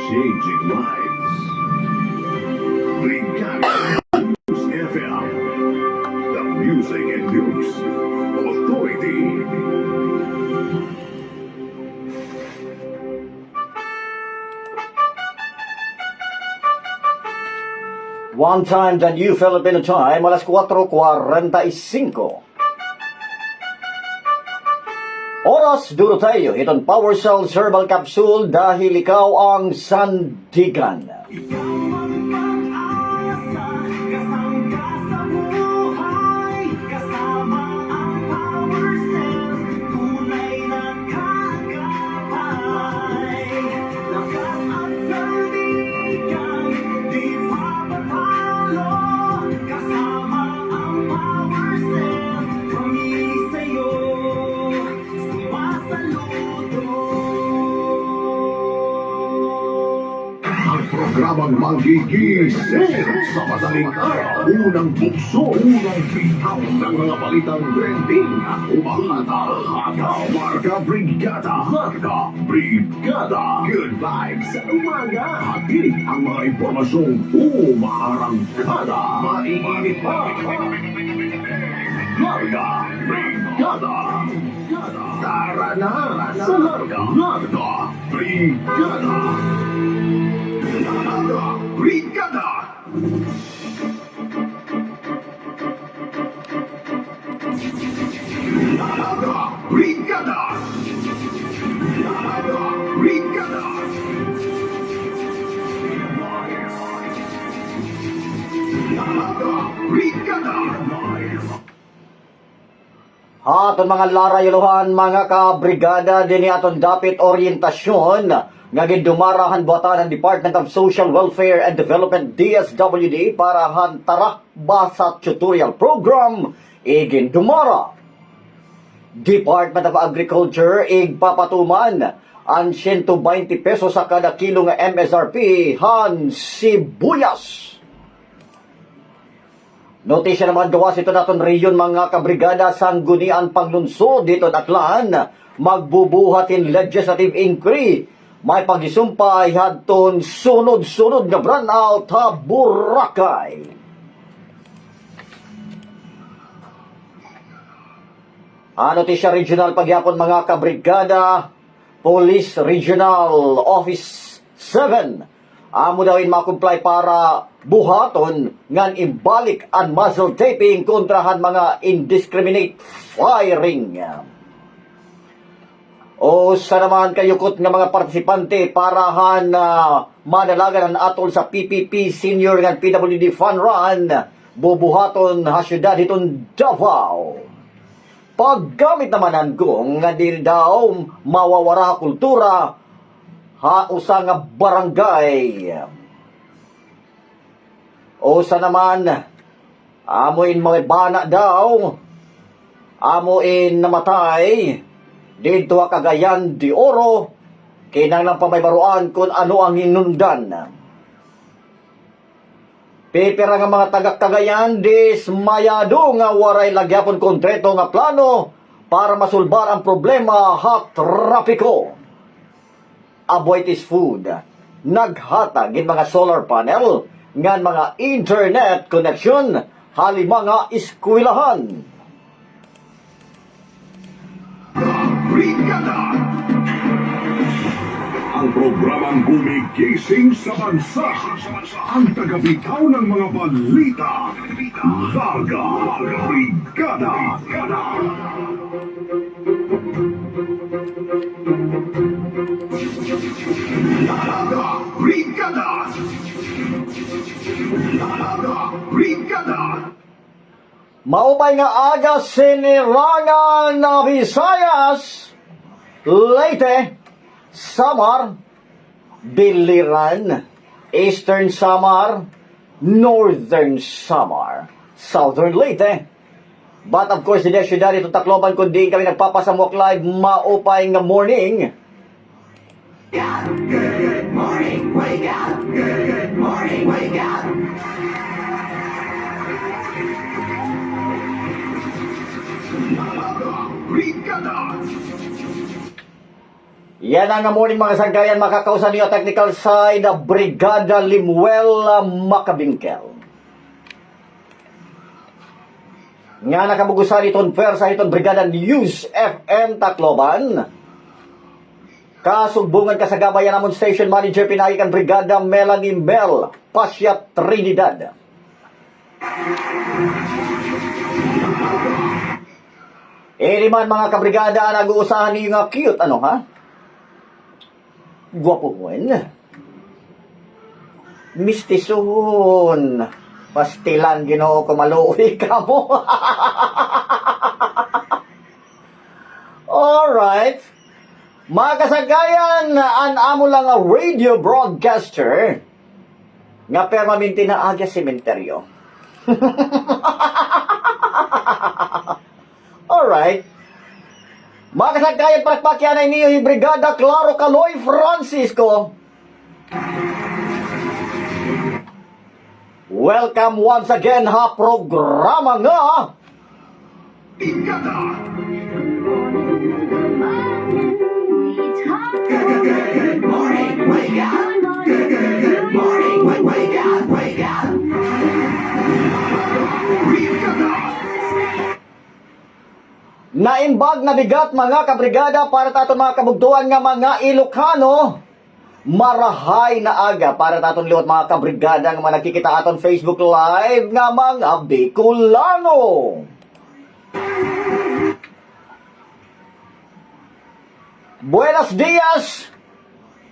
Changing lives. Brigada News FM. The Music and News Authority. One time the New Filipino Time, alas 4:45. Oras duro tayo, itong Power Cells Herbal Capsule dahil ikaw ang sandigan. Programang magigising sa madaling araw. Unang bukso, unang bitaw ng mga balitang trending at umahata-hata. Marka Brigada, Marka Brigada. Good vibes sa umaga. Hatid ang mga impormasyong umaarangkada. Mainit pa. Marka Brigada. Tara na sa Marka Brigada. Brigada! Brigada! Brigada! Brigada! Aton mga larayaluhan, mga kabrigada, din aton dapit orientasyon nga gindumarahan buhatan ng Department of Social Welfare and Development DSWD para hantara basa tutorial program igindumara. Department of Agriculture igpapatuman ang 120 pesos sa kada kilo nga MSRP han sibuyas. Notisya naman gawas ito naton reyon mga kabrigada sanggunian panglunsod dito Aklan magbubuhatin legislative inquiry. May pagisumpay hadton sunod-sunod nga brownout ha Boracay. Notisya regional pagyapon mga kabrigada, Police Regional Office 7 amo dawin makumply para buhaton ngan ibalik ang muzzle taping kontrahan mga indiscriminate firing. O sa naman kayukot nga mga partisipante parahan madalagan ang atol sa PPP Senior nga PWD Fun Run bubuhaton ha syudad itong Davao. Paggamit naman ang gong nga dili daw mawawara kultura ha usa nga barangay. O sa naman amoin mga bana daw amoin namatay dito Cagayan de Oro, kinanglang pamaybaruan kung ano ang inundan. Pipira nga mga taga-Cagayan dismayado nga waray lagyapon konkreto nga plano para masulbar ang problema ha trapiko. Avoid is food. Naghatag gin mga solar panel ngan mga internet connection hali mga eskwelahan. Brigada! Ang programang gumigising sa bansa. Ang tagabitaw ng mga balita. Larga Brigada! Larga Brigada! Larga Brigada! Maupay nga aga sinirangan na Visayas, Leyte, Samar, Biliran, Eastern Samar, Northern Samar, Southern Leyte. But of course, hindi syudad itong Tacloban kundi kami nagpapasamok live maupay nga morning. Good morning, wake up. Good morning, wake up. Brigada! Yan ang morning mga sangkayan, makakausan niyo technical side, Brigada Limuel Makabingkel. Nga nakabugusan iton persa iton Brigada News FM Tacloban. Kasugbungan ka sa gabayan namon Station Manager pinahikan Brigada Melanie Mel Pasya Trinidad. Man mga kabrigada, nag-uusahan niyo nga cute, ano ha? Gwapo mo mistison. Pastilan, Ginoo, kumaluoy ka mo. Alright. Mga kasagayan, an amo lang a radio broadcaster nga permanente na aga sementeryo. Alright. Mga kasagayan, palakpakyan ay niyo yung Brigada Claro Caloy Francisco. Welcome once again ha programa nga Brigada. Good morning, wake up. Good morning, wake up, wake up. Brigada. naimbag na bigat mga kabrigada para taton mga kabugtuan nga mga Ilocano. Marahay na aga para taton liwat mga kabrigada nga nakikita aton Facebook Live nga mga Bicolano. Buenos dias.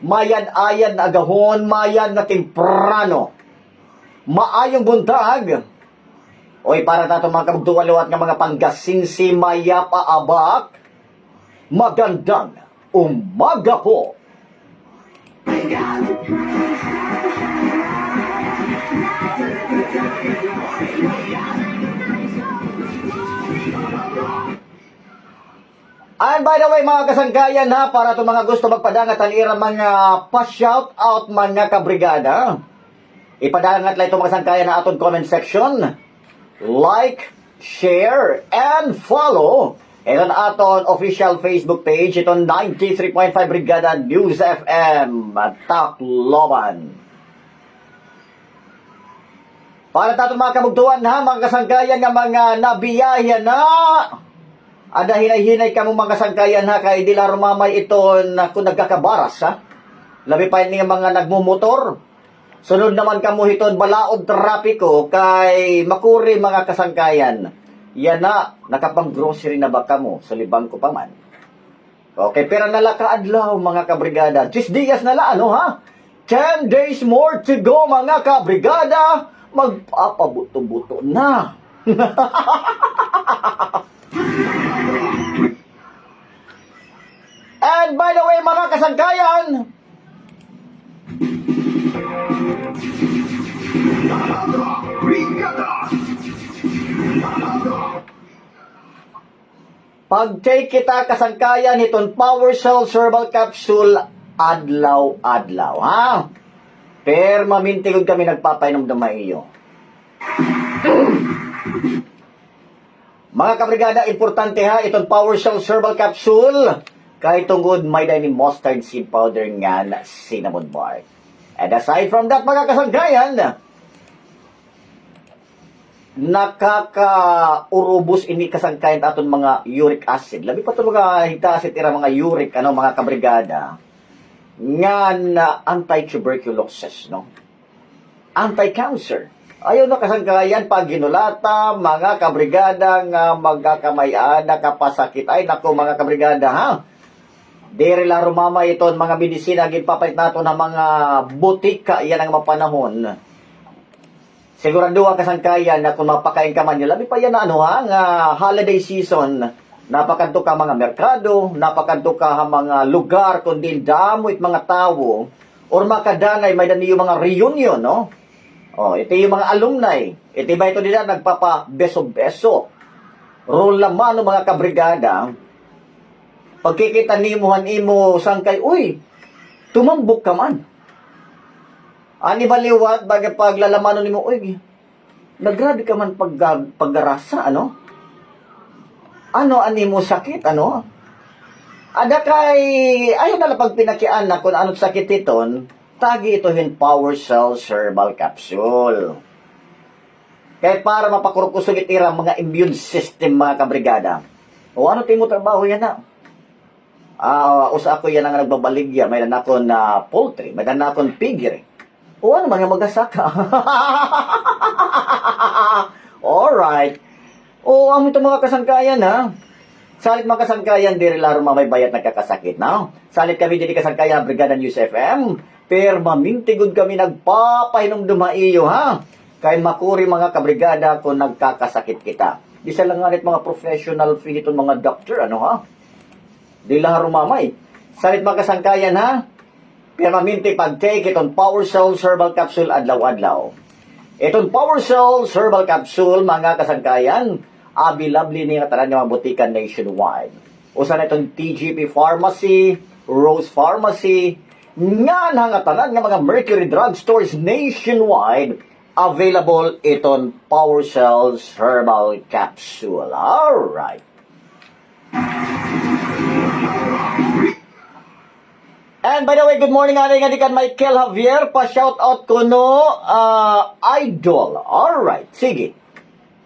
Mayan-ayan na agahon, mayan na temprano. Maayong buntag. Oy, para tato mga kabugtuan liwat nga mga Panggasinsi maya paabak. Magandang umaga po. Wake up. And by the way mga kasangkayan ha, para itong mga gusto magpadangat alira mga pa-shout out mga kabrigada, ipadangat lang itong mga kasangkayan na aton comment section, like, share, and follow itong aton official Facebook page, itong 93.5 Brigada News FM Tacloban. Para tatong mga kabugtuan ha, mga kasangkayan nga mga nabiyaya na ada hinay-hinay ka mong mga sangkayan ha, kay di laro mamay iton kung nagkakabaras ha. Labi pa yung mga nagmumotor. Sunod naman ka mo iton balaod trapiko kay makuri mga kasangkayan. Yan na, nakapang grocery na ba ka mo sa libang ko pa man. Okay, pero nalakaadlaw mga kabrigada. 10 dias na la, ano ha? 10 days more to go mga kabrigada. Magpapabuto-buto na. And by the way, mga kasangkayan, Brigada. pag-take kita kasangkayan itong Power Cell Herbal Capsule adlaw-adlaw, ha? Permamintigod kami nagpapainom ng maiyo. Mga kabrigada, importante ha, itong Power Cell Herbal Capsule, kahit tungod may dahil mustard seed powder nga na cinnamon bark. And aside from that, mga kasangkayan, nakakaurubos ini kasangkayan aton mga uric acid. Labi pa ito mga higtasit ira mga uric, mga kabrigada, nga na anti-tuberculosis, no? Anti-cancer. Ayaw na kasangkayan pag ginulata, mga kabrigada nga magkakamayada kapasakit. Ay nako mga kabrigada ha. Dere la rumama iton mga medisina ginpapalit nato ng mga butika yan ang mapanahon. Sigurado kasangkayan na kung mapakain ka man nyo, labi pa yan na nga holiday season, napakanto ka mga merkado, napakanto ka mga lugar, kundi damo't mga tao, or makadanay, may daniyo mga reunion, no? Oh, ito yung mga alumni. Ito ba ito nila nagpapa-beso-beso. Roll lamano mga kabrigada. Pagkikita nimuhan imo sangkay, uy, tumambok ka man. Ani baliwat bagay paglalamano nimo, uy, nagrabe ka man paggarasa, ano? Ano ani mo sakit, ano? Ada kay, ayaw na pag pinakian na kung anong sakit iton, tagi ito yung Power Cell Herbal Capsule. Kaya para mapakurkusog itirang mga immune system mga kabrigada. O ano timo trabaho yan na? Usa ako yan ang nagbabaligya, may nanakon na poultry, may nanakon piggery. O ano man yung magasaka? Alright. O ang ito mga kasangkayan ha? Salit mga kasangkayan, diri laro may bayat nagkakasakit na. Salit kami diri kasangkayan, Brigada News FM. Pero mamintigod kami nagpapahinom dumaiyo ha? Kaya makuri mga kabrigada kung nagkakasakit kita. Isa lang nga mga professional fee itong mga doctor, ano ha? Di laharo mamay. Salit mga kasangkayan ha? Pero maminti pag-take itong Power Cells Herbal Capsule adlaw-adlaw. Itong Power Cells Herbal Capsule, mga kasangkayan, available ni nga tanan nga butikan nationwide. Usa na itong TGP Pharmacy, Rose Pharmacy, nga nga tanan nga mga Mercury Drug Stores nationwide, available itong Power Cells Herbal Capsule. Alright. And by the way, good morning ating adikan Michael Javier. Pa-shout out ko no, idol. Alright, sige.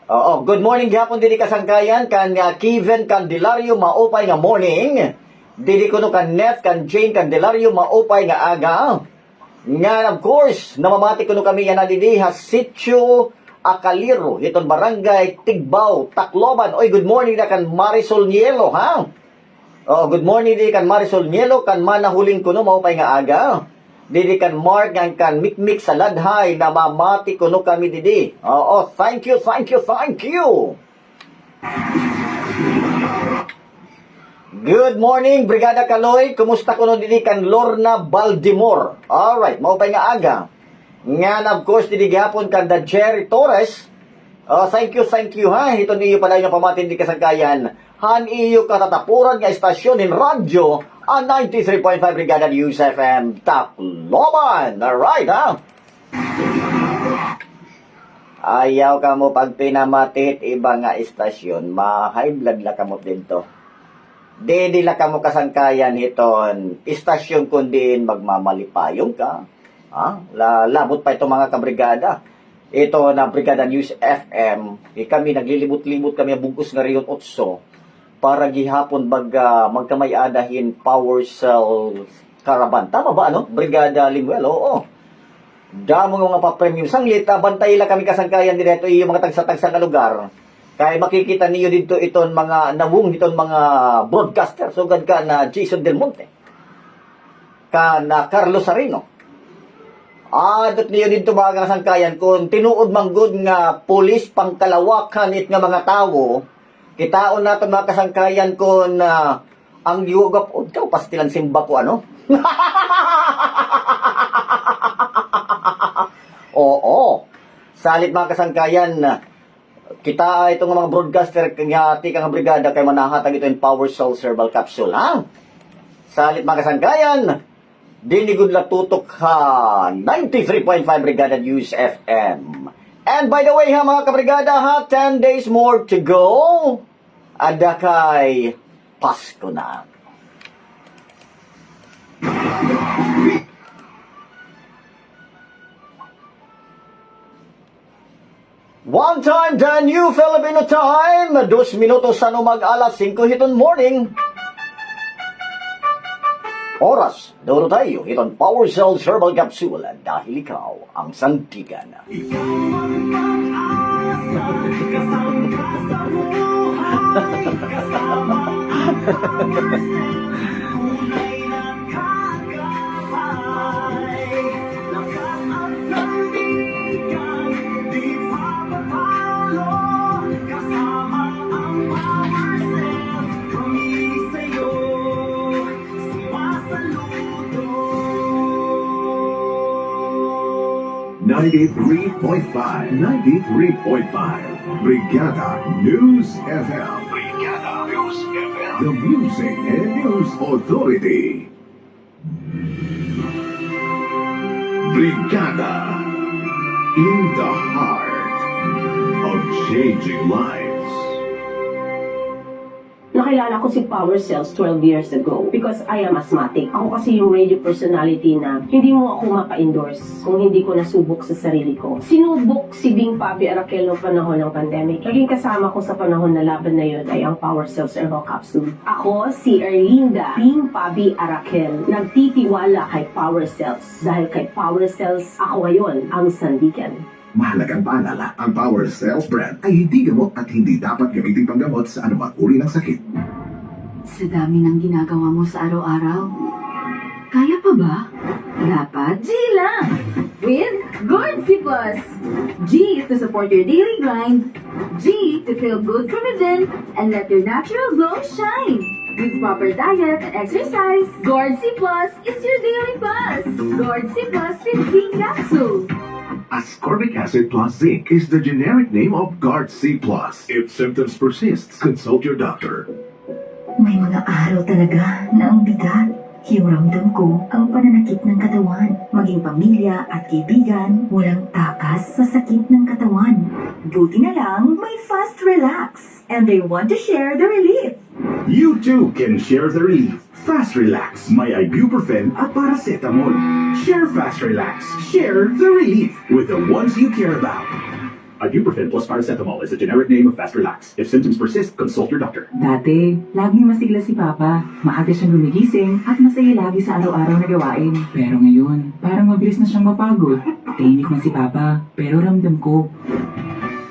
Oo, good morning gihapon diri kasangkayan kan Kevin Candelario maupay nga morning. Diri ko no kan Neth kan Jane Candelario maupay nga aga. Nga of course, namamati ko no kami yan didi ha Sitio Akaliro, iton barangay Tigbaw, Tacloban. Oy, good morning na kan Marisol Nielo ha. Oh, good morning di kan Marisol Nielo kan manahuling kuno maupay nga aga. Didi kan Mark kan Mikmik sa Ladhay na mamati kuno kami didi. Oo, thank you, thank you, thank you. Good morning, Brigada Kaloy. Kumusta kuno didi kan Lorna Baldimor? Alright, maupay nga aga. Nga of course didi gihapon kan da Jerry Torres. Thank you ha. Ito niyo pala yung pamatin di kasangkayan. Han iyo katatapuran nga istasyon in radyo ang 93.5 Brigada News FM Tacloban. Alright ha. Ayaw ka mo pag pinamatit iba nga istasyon, ma-high blood la ka mo dito. Di la ka mo kasangkayan hiton istasyon kundi magmamalipayong ka. Ha? Labot pa ito mga kabrigada. Ito na Brigada News FM. Kami naglilibot-libot kami ang bugos nga riyon otso para gihapon magkamay-adahin Power Cell Caravan. Tama ba ano? Brigada Limuel, oo. Damo nga pa-premium sanglit, bantay la kami kasangkayan dito yung mga tagsa-tagsa nga lugar. Kaya makikita niyo dito iton mga nawong iton mga broadcaster. Sugad ka na Jason Del Monte. Ka na Carlos Sarino. Dot niyo dito mga kasangkayan kung tinuod manggod nga pulis pangkalawakan it nga mga tawo. Kitaon nato mga kasangkayan kung ang yugap o ikaw pastilan simba ko ano? Oo. Salit mga kasangkayan, kita itong mga broadcaster nga tika nga brigada kay manahatag ito yung Power Cells Herbal Capsule ha? Salit mga kasangkayan, dinigod la tutok ha 93.5 Brigada News FM. And by the way ha mga kabrigada ha, 10 days more to go. Ada kay Pasko na. One time, the new Filipino time. 2 minutos sa alas 5 hiton morning. Oras, duro tayo, itong Power Cells Herbal Capsule dahil ikaw ang santigan. Ninety-three point five. Brigada News FM. Brigada News FM. The Music and News Authority. Brigada. In the heart of changing lives. nakilala ko si Power Cells 12 years ago because I am asthmatic. Ako kasi yung radio personality na hindi mo ako mapa-endorse kung hindi ko nasubok sa sarili ko. Sinubok si Bing Pabi Arakel noong panahon ng pandemic. Naging kasama ko sa panahon na laban na yun ay ang Power Cells Herbal Capsule. Ako, si Erlinda Bing Pabi Arakel, nagtitiwala kay Power Cells. Dahil kay Power Cells, ako ngayon ang sandigan. Mahalagang paalala, ang Power Cells brand ay hindi gamot at hindi dapat gamitin panggamot sa anumang uri ng sakit. Sa dami ng ginagawa mo sa araw-araw, kaya pa ba? Dapat G lang! With Gord C+. G to support your daily grind. G to feel good from within and let your natural glow shine. With proper diet and exercise, Gord C+ is your daily buzz. Gord C+ with zinc capsule. Ascorbic acid plus zinc is the generic name of Guard C+. If symptoms persist, consult your doctor. May mga araw talaga na ang bigat. Yung ramdam ko ang pananakit ng katawan. Maging pamilya at kaibigan, walang takas sa sakit ng katawan. Buti na lang, may Fast Relax. And they want to share the relief. You too can share the relief. Fast Relax, may ibuprofen at paracetamol. Share Fast Relax. Share the relief with the ones you care about. Ibuprofen plus paracetamol is the generic name of Fast Relax. If symptoms persist, consult your doctor. Dati, laging masigla si Papa. Maaga siyang gumigising at masaya lagi sa araw-araw na gawain. Pero ngayon, parang mabilis na siyang mapagod. Tahimik na si Papa, pero ramdam ko.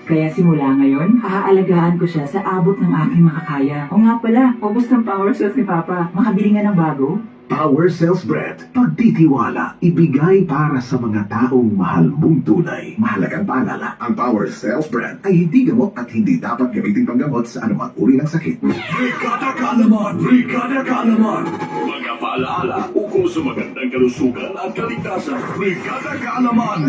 Kaya simula ngayon, aalagaan ko siya sa abot ng aking makakaya. O nga pala, ubos ng Power Cells ni Papa. Makabili nga ng bago? Power Cells Brand, pagtitiwala, ibigay para sa mga taong mahal mong tunay. Mahalagang paalala, ang Power Cells Brand ay hindi gamot at hindi dapat gamitin panggamot sa anumang uri ng sakit. Brigada Kaalaman! Brigada Kaalaman! Mga paalaala ukol sa magandang kalusugan at kaligtasan. Brigada Kaalaman!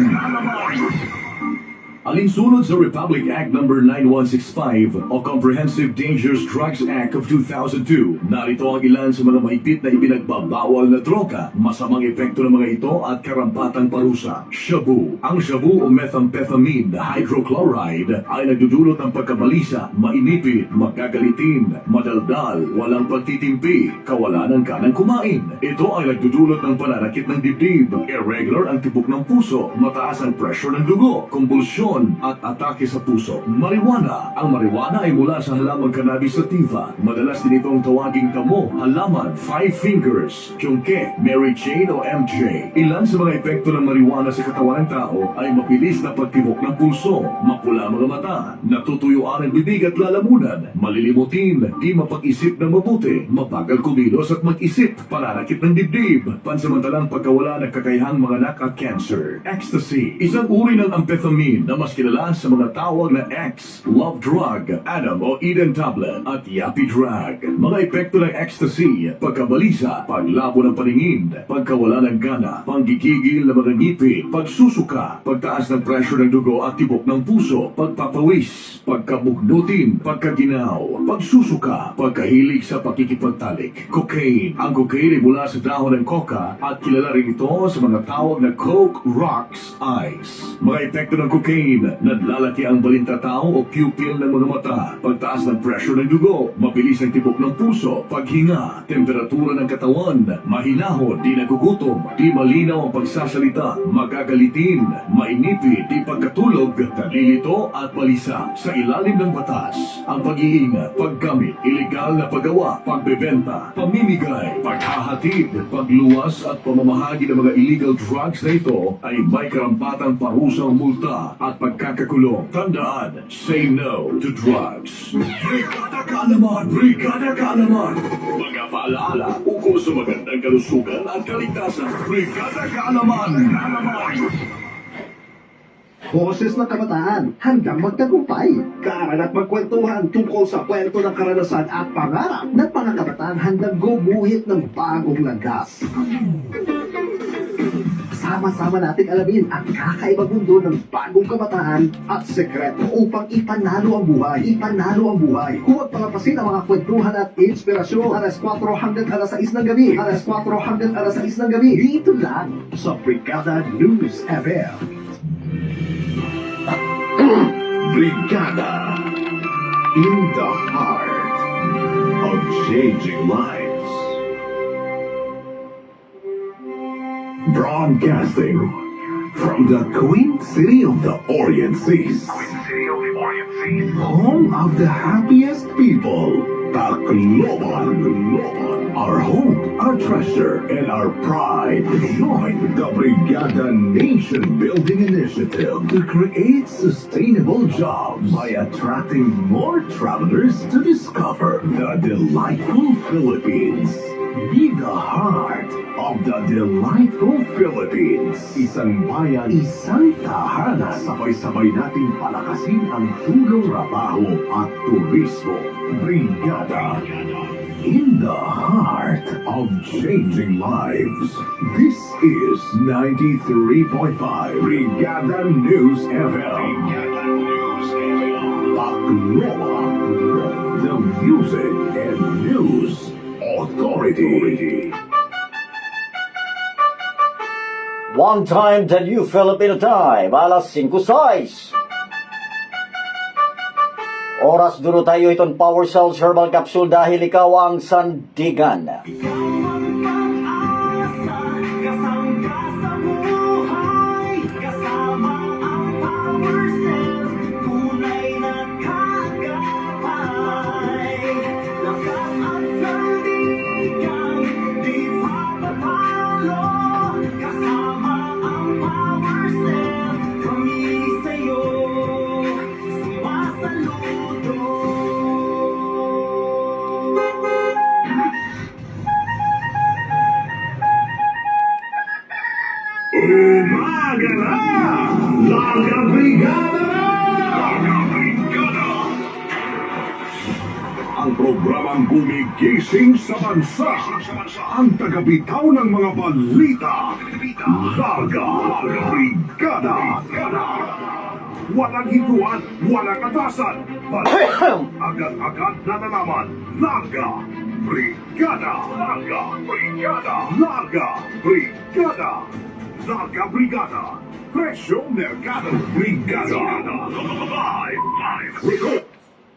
Alinsunod sa Republic Act No. 9165 o Comprehensive Dangerous Drugs Act of 2002, narito ang ilan sa mga mahigpit na ibinagbabawal na droga, masamang epekto ng mga ito at karampatang parusa. Shabu. Ang shabu o methamphetamine hydrochloride ay nagdudulot ng pagkabalisa, mainipit, magagalitin, madaldal, walang pagtitimpi, kawalan ng kanang kumain. Ito ay nagdudulot ng pananakit ng dibdib, irregular ang tibok ng puso, mataas ang pressure ng dugo, kumbulsyon, at atake sa puso. Marijuana. Ang marijuana ay mula sa halamang cannabis sativa. Madalas din itong tawaging kamo, halaman, five fingers, chungke, Mary Jane o MJ. Ilan sa mga epekto ng marijuana sa katawan ng tao ay mabilis na pagtibok ng pulso, mapula mga mata, natutuyuan ang bibig at lalamunan, malilimutin, di mapag-isip ng mabuti, mabagal kumilos at mag-isip, pananakit ng dibdib, pansamantalang pagkawala ng kakayahang manganak at cancer. Ecstasy. Isang uri ng amphetamine na mas kilala sa mga tawag na X, love drug, Adam o Eden tablet, at Yappy drug. Mga epekto ng ecstasy, pagkabalisa, paglabo ng paningin, pagkawala ng gana, panggigigil ng mga ngipin, pagsusuka, pagtaas ng pressure ng dugo at tibok ng puso, pagpapawis, pagkabugnutin, pagkaginaw, pagsusuka, pagkahilig sa pakikipagtalik. Cocaine. Ang cocaine ay mula sa dahon ng coca at kilala rin ito sa mga tawag na Coke Rocks Ice. Mga epekto ng cocaine, nadlalaki ang balintatao o pupil ng mga mata, pagtaas ng pressure ng dugo, mabilis ang tibok ng puso, paghinga, temperatura ng katawan, mahinahon, di nagugutom, di malinaw ang pagsasalita, magagalitin, mainipid, di pagkatulog, nalilito at balisa. Sa ilalim ng batas, ang pag-iingat, paggamit, ilegal na paggawa, pagbebenta, pamimigay, paghahatid, pagluwas at pamamahagi ng mga illegal drugs na ito ay may karampatang parusang multa at pagkakakulong. Tandaan, say no to drugs. Brigada Kaalaman! Brigada Kaalaman! Mga paalaala ukol sa magandang kalusugan at kaligtasan. Brigada Kaalaman! Boses ng kabataan hanggang magtagumpay. Kaaral at magkwentuhan tungkol sa kwento ng karanasan at pangarap ng mga kabataan hanggang gumuhit ng bagong landas. Sama-sama nating alamin ang kakaibang mundo ng bagong kabataan at sekreto upang ipanalo ang buhay. Ipanalo ang buhay. Huwag palapasin ang mga kwentuhan at inspirasyon. Alas 4 hanggang alas 6 ng gabi. Alas 4 hanggang alas 6 ng gabi. Dito lang sa Brigada News FM. Brigada in the heart. of changing lives. Broadcasting from the Queen City of the Orient Seas, home of the happiest people, Tacloban, our home, our treasure, and our pride. Join the Brigada Nation Building Initiative to create sustainable jobs by attracting more travelers to discover the delightful Philippines. Be the heart of the delightful Philippines. Isang bayan, isang tahanan. Sabay-sabay nating palakasin ang tulong trabaho at turismo. Brigada. In the heart of changing lives. This is 93.5 Brigada News FM. Tacloban, the music and news authority. One time, the new Filipino time, alas 5:06. Oras duro tayo itong Power Cells Herbal Capsule dahil ikaw ang sandigan. Umaga na! Laga Brigada na! Laga Brigada! Ang programang gumigising sa bansa. Ang tagabitaw ng mga balita. Laga Brigada! Walang higuan, walang atasan. Agad-agad na nalaman. Laga Brigada! Laga Brigada! Laga Brigada! Laga Brigada, Presyo Mercado Brigada. Live.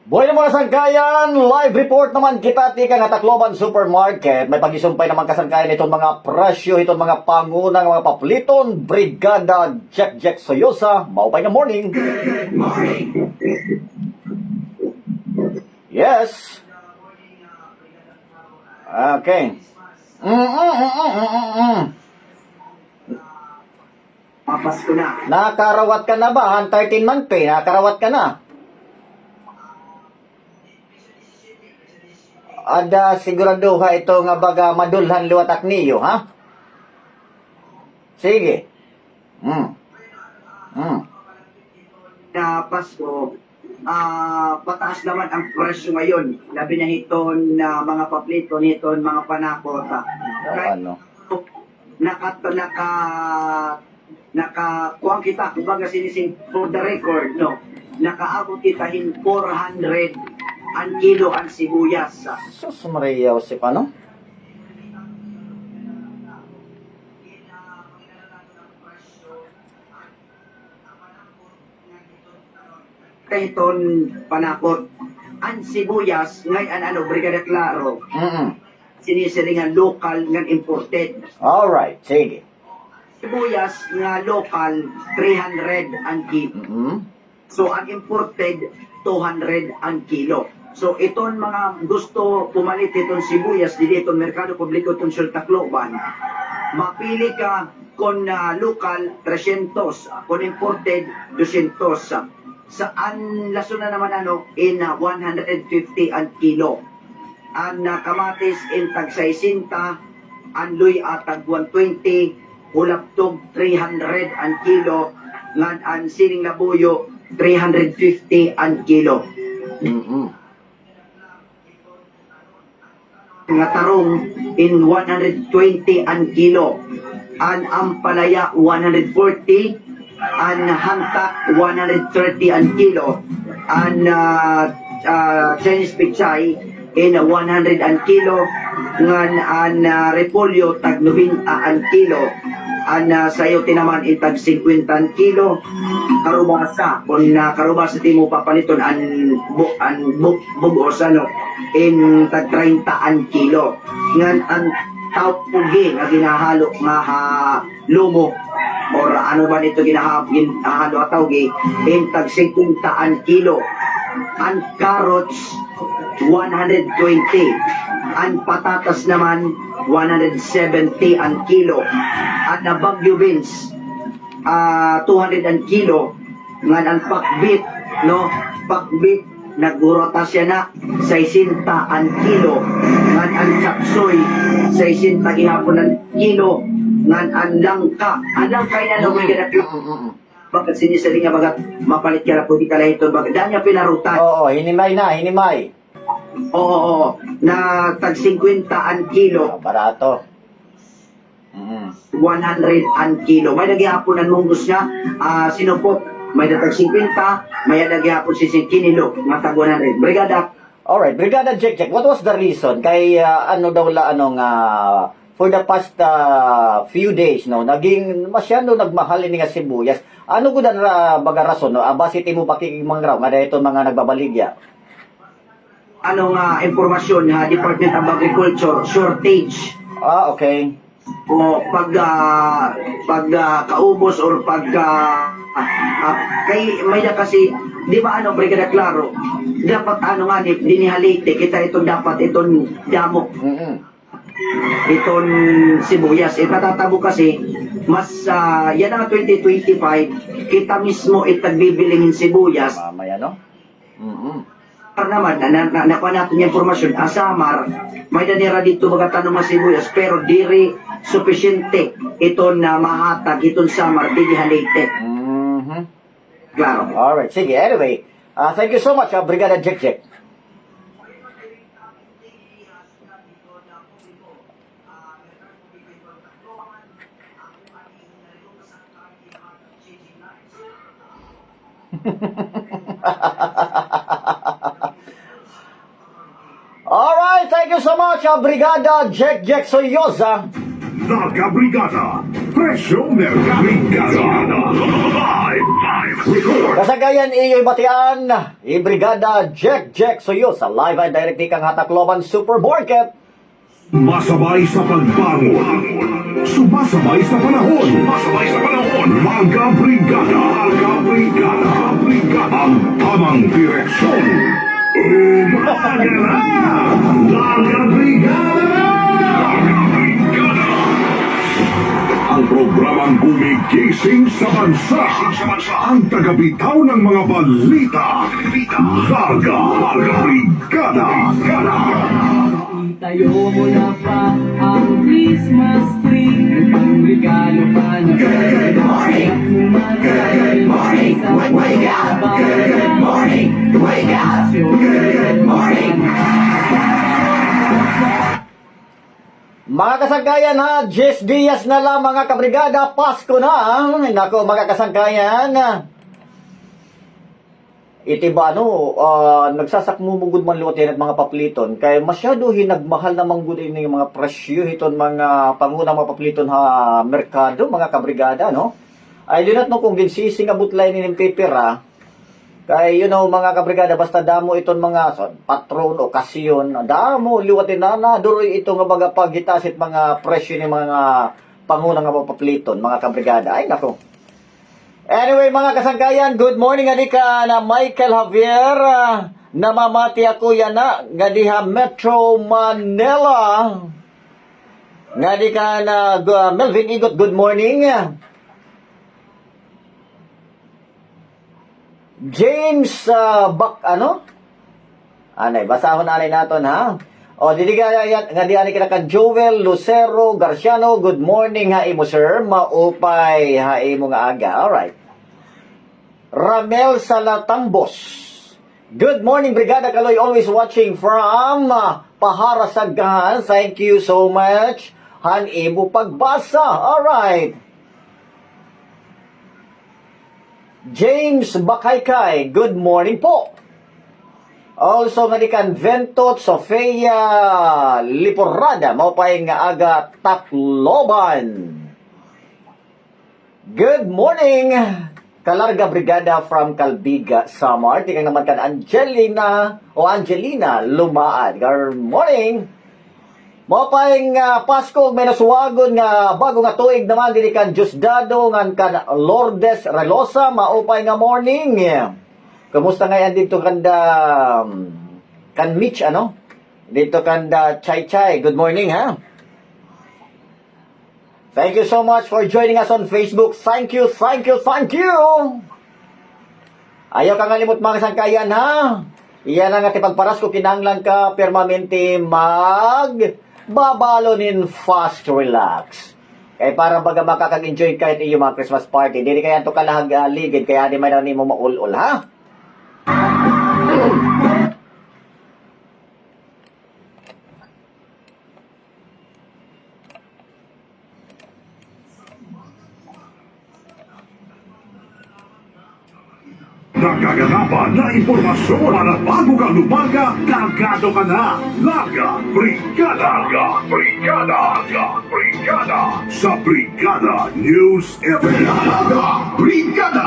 Buhay ng mga sangkayan, live report naman kita tika nga Tacloban Supermarket. May pag-isumpay naman kasangkayan itong mga presyo, itong mga pangunang mga papliton, Brigada Jack Soyosa. Maupay na morning. Good morning. Yes. Okay. Papasko na. Nakarawat ka na ba? 13 month pay, nakarawat ka na. Ada sigurado ha ito nga baga madulhan liwatak niyo, ha? Sige. Na Pasko, pataas naman ang presyo ngayon. Labi na hiton na mga paplito niton, mga panakot. Ano? Nakakuha kita, kumbaga sinising for the record, no? Nakaabot kita hin 400 ang kilo ang sibuyas. Sus Maria Josep, ano? Kahiton panakot. Ang sibuyas, ngayon Brigada Claro, sinisiringan local ng imported. Alright, sige. Sibuyas nga local, 300 ang kilo. So, ang imported, 200 ang kilo. So, iton mga gusto pumalit itong sibuyas, dito itong Merkado Publiko itong Tacloban, mapili ka kung local, 300, kung imported, 200. Saan laso na naman in 150 ang kilo. Ang kamatis in tag 60, ang luy tag 120, hulaptog 300 ang kilo, ngan ang siling labuyo 350 ang kilo. Nga tarong in 120 ang kilo, ang ampalaya 140, ang hanta 130 ang kilo, ang Chinese pichay in 100 ang kilo, ngan an repolyo tag 90 ang kilo, an sayote naman tag 50 ang kilo, karubasa kung karubasa ti mo papaliton an bugos ano in tag 30 ang kilo, ngan ang taupugi nga ginahalo nga lumo or ano ba nito ginahalo at taugi in tag 50 ang kilo, ang carrots 120, ang patatas naman 170 ang kilo, at na bagyo beans 200 ang kilo, ngan ang pakbit pakbit nagurota siya na 60 ang kilo, ngan ang chapsoy 60 gihapon ang kilo, ngan ang langka na bakit sinisali nga bagat mapalit ka na po di ka lahito bagat danya pinarutan. Oo, hinimay. Oo, na tag 50 ang kilo, Barato. 100 ang kilo. May nagyapon ang mundos niya, sinupot, may natag 50, may nagyapon si kinilo, nga tag 100. Brigada. Alright, Brigada Jack, what was the reason? Kay for the past few days, no, naging masyado nagmahal ni nga sibuyas. Ano gud ang baga rason, no? Base mo pakikimangraw nga dayto mga nagbabaligya. Ano nga informasyon ha, Department of Agriculture, shortage. Okay. O pag kaubos or pag kay may na kasi di ba Brigada Claro, dapat nga dinihalite kita itong dapat itong damo. Itong sibuyas patatabo kasi mas yan ang 2025 kita mismo itagbibilingin sibuyas Mamaya, no? naman nakuha natin yung informasyon asamar may nanira dito mga tanong mga sibuyas pero diri sufficiente ito na mahatag itong samar dinihalite. Claro. Alright, sige. Anyway, thank you so much, Brigada Jack. Alright, thank you so much, Brigada Jack Soyosa. Larga Brigada, Presyo Mercado Brigada, live record. Kasagayan iyo'y batian, Brigada Jack Soyosa, live and direct kang Hatakloban Super Market. Masabay sa pagbangon, sumasabay sa panahon, Larga Brigada, ang tamang direksyon. Umaga na! Larga Brigada! Ang programang gumigising sa bansa. Ang tagabitaw ng mga balita. Larga Brigada. Itayo mo na pa ang Christmas tree. Ang regalo pa na Good morning! Good morning! Wake up! Good morning! Wake up! Good morning! Mga kasangkayan ha, 10 Dias na lang mga kabrigada, Pasko na. Nako mga kasangkayan. Itiba nagsasakmumugod man luwatin at mga papliton. Kaya masyado hinagmahal na manggudin yung mga presyo hiton mga pangunang mga papliton ha merkado, mga kabrigada, no? Ay dinat no kung ginsising abutlay ni pipira. Kaya mga kabrigada, basta damo iton mga patron, okasyon, damo, liwatin na, duroy ito nga baga pagitasit mga presyo ni mga pangunang nga papliton, mga kabrigada. Ay, nako. Anyway, mga kasangkayan, good morning, adika na Michael Javier, namamati ako yan na, ngadiha Metro Manila. Ngadika na Melvin Igot, good morning. James, Anay, basahon na naton, ha? O, nga di ka na Joel Lucero Garciano, good morning, ha, imo, sir. Maupay, ha, imo nga aga. Alright. Ramel Salatambos, good morning, Brigada Kaloy, always watching from Pahara Saghan. Thank you so much. Han, imo pagbasa. Alright. James Bakaykay, good morning po. Also nga di kan Ventot, Sofia, Liporada, maupay nga aga Tacloban. Good morning, Kalarga Brigada from Calbiga, Samar. Tingnan naman kan Angelina Lumaan. Good morning. Maupay nga Pasko, may nasuwagon nga bago nga tuig naman dili kan Diosdado ngan kan Lourdes Relosa, maupay nga morning. Kamusta ngayon dito kanda kan Mitch ano? Dito kanda Chai Chai. Good morning ha. Thank you so much for joining us on Facebook. Thank you. Ayaw kang ngalimot mga sangkayan ha. Iyan ang ati pagparas ko kinanglan ka permanente babalonin fast relax. Kaya para baga makakag-enjoy kahit iyo mga Christmas party. Dili kaya ito kalahag ligid kaya di man ni mo maul-ul ha. Nagkaganapan na impormasyon para bago kang lumaga, kargado ka na. Larga Brigada. Sa Brigada News FM. Larga Brigada.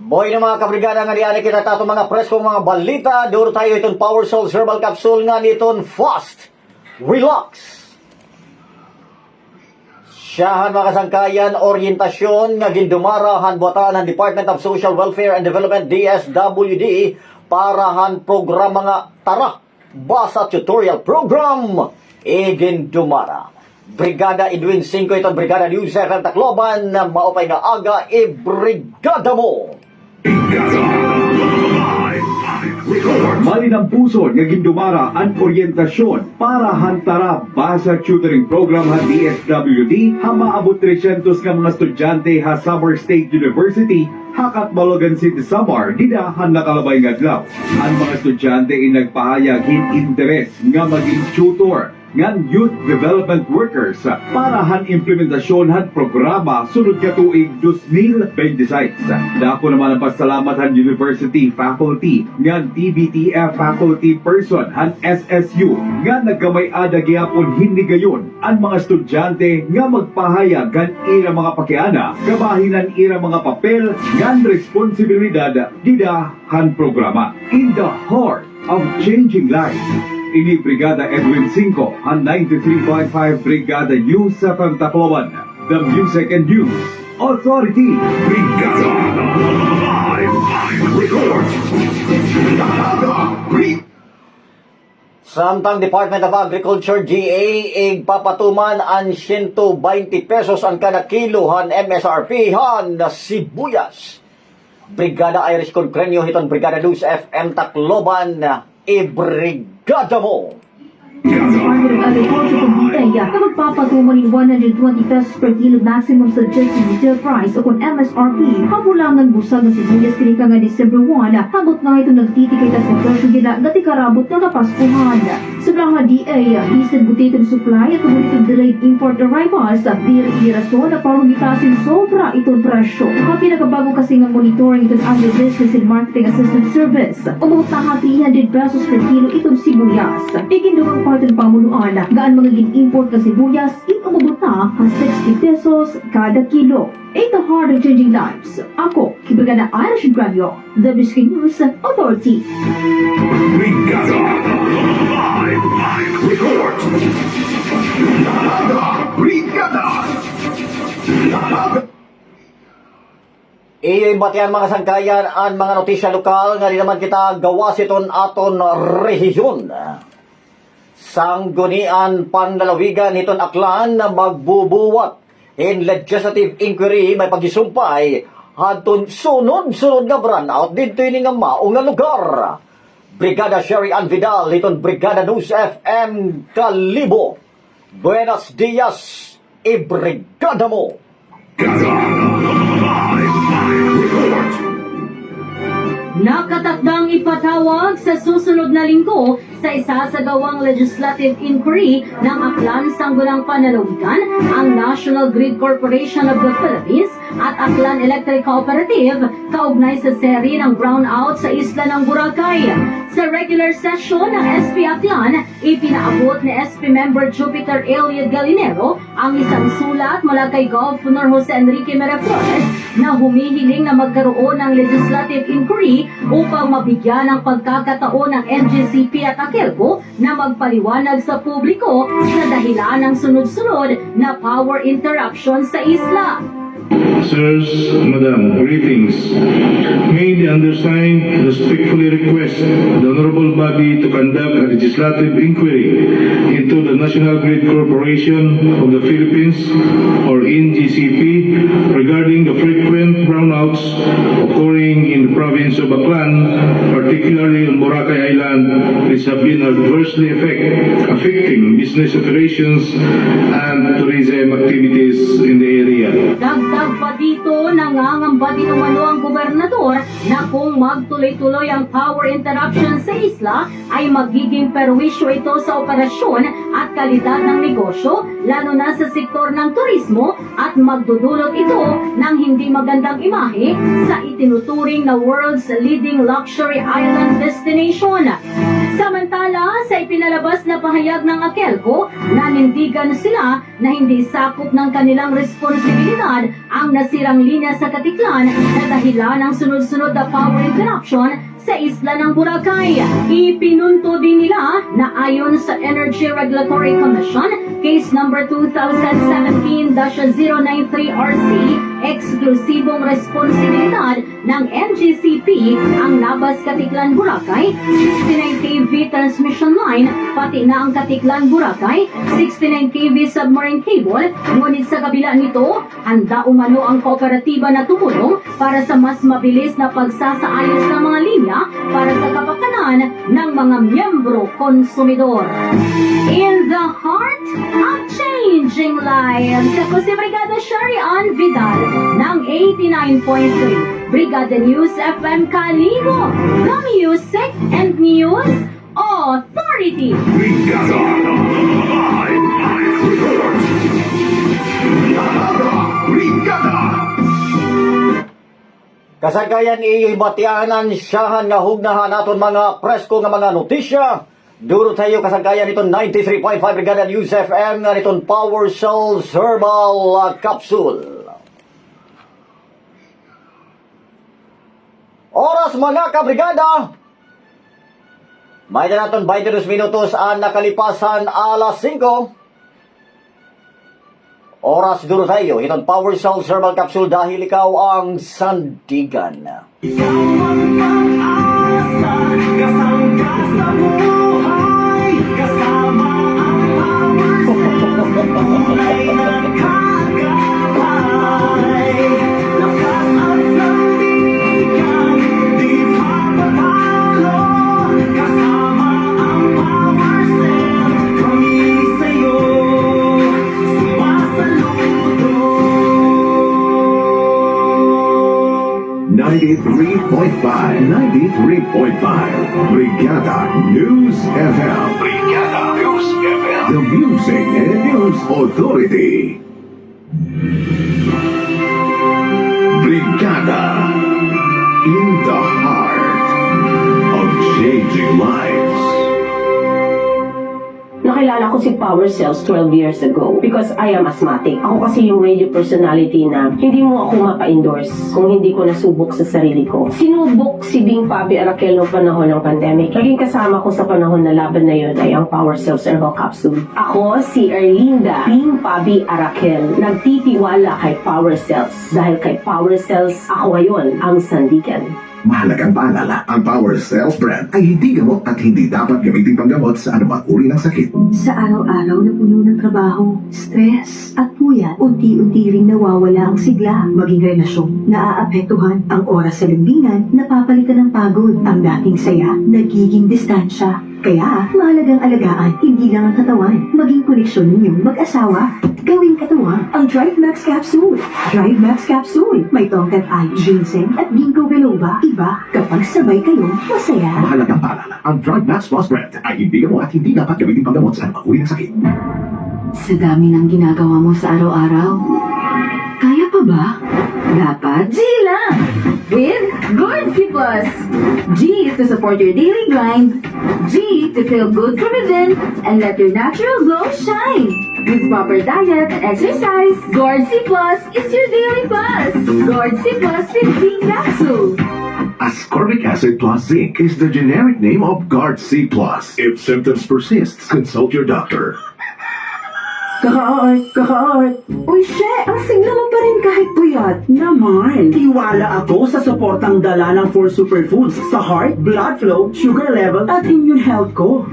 Boy ng mga kabrigada nga diyan kita tato mga preskong mga balita. Duro tayo itong Power Soul Herbal Capsule nga niton Fast Relax. Siyahan mga kasangkayan, orientasyon nga gindumarahan buwatan ng Department of Social Welfare and Development DSWD parahan programa nga tara basa tutorial program igindumara. Brigada Edwin 5 itong Brigada News FM Tacloban na maupay nga aga brigada mo. Mali ng puso nga gindumara ang orientasyon para hantara basa tutoring program ha DSWD ha maabot 300 nga mga estudyante ha Samar State University hakat Balogan City Samar didahan nakalabay nga adlaw. Ang mga estudyante ay nagpahayag hin interes nga maging tutor ngan youth development workers para han implementasyon han programa sunod ka tuig 2026. Dako naman ang pasalamat han university faculty ngan TBTF faculty person han SSU nga nagkamay ada gyapon hindi gayon ang mga estudyante nga magpahayag kan ira mga pakiana kabahinan ira mga papel ngan responsibilidad dida han programa in the heart of changing lives. Ini Brigada Edwin 5 ang 93.5 Brigada News FM Tacloban, the Music and News Authority. Brigada Live Report. Samtang Department of Agriculture GA igpapatuman ang 120 pesos ang kada kilohan MSRP han na sibuyas. Brigada Irish Concrenyo hiton Brigada News FM Tacloban brigada mo. Department of Agriculture Cavite na magpapatungo ng 120 pesos per kilo maximum suggested retail price o kung MSRP hamulangan busag na sibuyas kini nga December 1 hagot na ito nagtitikay tas ng presyo gila gati karabot nga kapaskuhan. Sobrang nga DA isip butitong supply at tumulit delayed import arrivals di rason na parumitasin sobra itong presyo. Ang pinakabago kasi nga monitoring itong Agribusiness and Marketing Assistance Service umabot na 300 pesos per kilo itong sibuyas. Ikindumang part ng pamunuan gaan mga gin-import na sibuyas umabot na 60 pesos kada kilo. Ito hard of changing lives. Ako, Brigada Irish Concrenyo, the Music News Authority. Brigada Live Report. Brigada. Batian mga sangkayan ang mga notisya lokal nga di naman kita gawas iton aton rehiyon. Sanggunian Panlalawigan iton aklan na magbubuwat in legislative inquiry may pagisumpay hadton sunod-sunod nga brownout dito ini nga mao nga lugar. Brigada Sherry Ann Vidal iton Brigada News FM Kalibo. Buenos dias, brigada mo. Brigada Live Report. Nakatakdang ipatawag sa susunod na linggo sa isasagawang legislative inquiry ng Aklan Sangguniang Pananawigan ang National Grid Corporation of the Philippines at Aklan Electric Cooperative kaugnay sa seri ng brownout sa isla ng Boracay. Sa regular session ng SP Aklan, ipinaabot ni SP member Jupiter Elliot Galinero ang isang sulat mula kay Governor Jose Enrique Miraflores na humihiling na magkaroon ng legislative inquiry upang mabigyan ng pagkakataon ng NGCP at AKELCO na magpaliwanag sa publiko sa dahilan ng sunod-sunod na power interruption sa isla. Sirs, Madam, greetings. May the undersigned respectfully request the honorable body to conduct a legislative inquiry into the National Grid Corporation of the Philippines, or NGCP, regarding the frequent brownouts occurring in the province of Aklan, particularly on Boracay Island, which have been adversely affecting business operations and tourism activities in the area. Dagdag pa dito, nangangamba din umano ang gobernador na kung magtuloy-tuloy ang power interruption sa isla ay magiging perwisyo ito sa operasyon at kalidad ng negosyo, lalo na sa sektor ng turismo, at magdudulot ito ng hindi magandang imahe sa itinuturing na world's leading luxury island destination. Samantala, sa ipinalabas na pahayag ng AKELCO, nanindigan sila na hindi sakop ng kanilang responsibilidad ang nasirang linya sa Katiklan na dahilan ng sunod-sunod na power interruption sa isla ng Boracay. Ipinunto din nila na ayon sa Energy Regulatory Commission, case number 2017-093RC, eksklusibong responsibilidad ng NGCP ang Nabas Katiklan Boracay 69 kV transmission line, pati na ang Katiklan Boracay 69 kV submarine cable. Ngunit sa kabila nito, handa umano ang kooperatiba na tumulong para sa mas mabilis na pagsasaayos ng mga linya para sa kapakanan ng mga miyembro konsumidor. In the heart of changing lives, ako si Brigada Sharian Vidal ng 89.3 Brigada News FM Kalibo, the Music and News Authority. Brigada Live Report. Brigada. Kasagayan iyo'y batianan siyahan nga hugnahan naton mga presko nga mga notisya. Duro tayo kasagayan itong 93.5 Brigada News FM nga itong Power Cells Herbal Capsule. Oras mga kabrigada, may na natin 22 minutos ang nakalipasan alas 5. Oras duro tayo, itong Power Cells Herbal Capsule dahil ikaw ang sandigan. Ikaw ang pag-asa, kasangga sa buhay, kasama ang power cells, tunay na kagabay, lakas at sandigan, di papatalo, kasama ang power cells, kami sa'yo, sumasaludo. 93.5 Brigada News FM. Brigada News FM. The Music and News Authority. Brigada, in the heart of changing lives. Nakilala ko si Power Cells 12 years ago because I am asthmatic. Ako kasi yung radio personality na hindi mo ako mapa-endorse kung hindi ko nasubok sa sarili ko. Sinubok si Bing Pabi Arakel noong panahon ng pandemic. Naging kasama ko sa panahon na laban na yun ay ang Power Cells Herbal Capsule. Ako si Erlinda Bing Pabi Arakel, nagtitiwala kay Power Cells. Dahil kay Power Cells, ako ngayon ang sandigan. Mahalagang paalala, ang Power Cells brand ay hindi gamot at hindi dapat gamitin panggamot sa anumang uri ng sakit. Sa araw-araw na puno ng trabaho, stress at puyat, unti-unti ring nawawala ang sigla, maging relasyon, naaapektuhan ang oras sa limbingan, napapalitan ng pagod, ang dating saya, nagiging distansya. Kaya, mahalagang alagaan hindi lang ang katawan, maging koneksyon ninyong mag-asawa. Gawing katuwang ang Drive Max Capsule. Drive Max Capsule. May tongkat ay ginseng at ginkgo biloba. Iba kapag sabay kayong masaya. Mahalagang paalala, ang Drug Max Plus brand ay hindi gamot at hindi dapat gamitin panggamot sa anumang uri ng sakit. Sa dami ng ginagawa mo sa araw-araw, kaya pa ba? Dapat G lang! With Gordsy Plus! G to support your daily grind. G to feel good from within and let your natural glow shine. With proper diet and exercise, Gordsy Plus is your daily plus. Gordsy Plus with zinc capsule. Ascorbic acid plus zinc is the generic name of Guard C+. If symptoms persist, consult your doctor. Kaka-art. Uy, she, ang sigla mo pa rin kahit puyat. Naman. Tiwala ako sa suportang dala ng 4 superfoods sa heart, blood flow, sugar level, at immune health ko.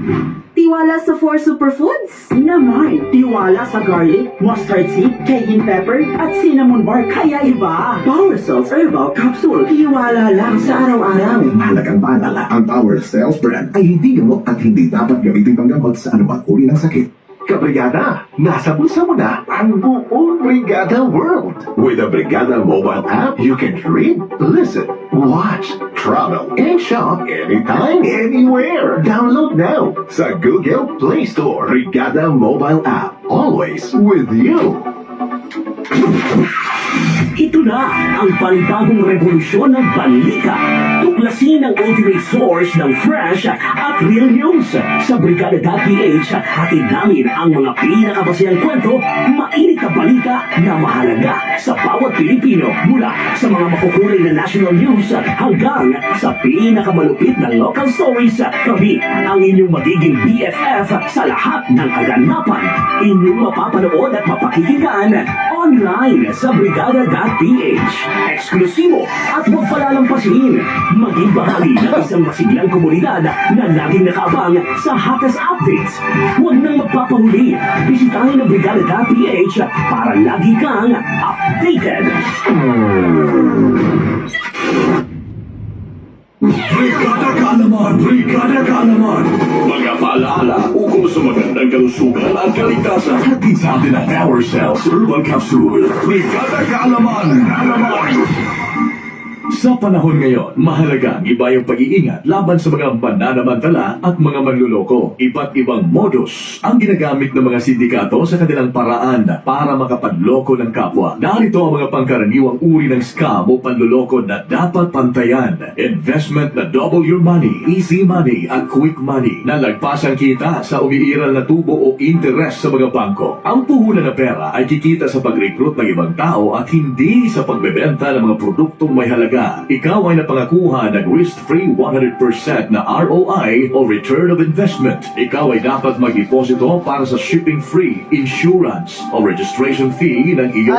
Tiwala sa 4 superfoods? Naman. Tiwala sa garlic, mustard seed, cayenne pepper, at cinnamon bark. Kaya iba. Power Cells Herbal Capsule. Tiwala lang sa araw-araw. Mahalagang paalala, ang Power Cells brand ay hindi gamot at hindi dapat gamitin panggamot sa anumang uri ng sakit. Kabrigada, nasa bulsa mo na ang buong Brigada World. With the Brigada mobile app, you can read, listen, watch, travel, and shop anytime, anywhere. Download now sa Google Play Store. Brigada mobile app, always with you. Ito na ang panibagong revolusyon ng balita. Tuklasin ang ultimate source ng fresh at real news. Sa Brigada.ph, hatid namin ang mga pinakabasihang kwento, mainit na balita na mahalaga sa bawat Pilipino. Mula sa mga makukulay na national news hanggang sa pinakamalupit na local stories. Kami ang inyong magiging BFF sa lahat ng kaganapan. Inyong mapapanood at mapakikinggan online sa Brigada.ph. Eksklusibo at huwag palalampasin. Maging bahagi ng isang masiglang komunidad na laging nakaabang sa hottest updates. Huwag nang magpapahuli. Bisitahin ang Brigada.ph para lagi kang updated. Brigada Kaalaman! Brigada Kaalaman! Mga paalaala ukol sa magandang kalusugan at kaligtasan. Hatid sa atin ang Power Cells Herbal Capsule. Brigada Kaalaman! Sa panahon ngayon, mahalaga ang iba yung pag-iingat laban sa mga mananamantala at mga manluloko. Iba't ibang modus ang ginagamit ng mga sindikato sa kanilang paraan para makapanloko ng kapwa. Narito ang mga pangkaraniwang uri ng scam o panluloko na dapat pantayan. Investment na double your money, easy money at quick money na lagpas ang kita sa umiiral na tubo o interest sa mga bangko. Ang puhunan ng pera ay kikita sa pag-recruit ng ibang tao at hindi sa pagbebenta ng mga produktong may halaga. Ikaw ay napangakuha ng risk-free 100% na ROI o return of investment. Ikaw ay dapat mag-deposito para sa shipping-free, insurance o registration fee ng iyong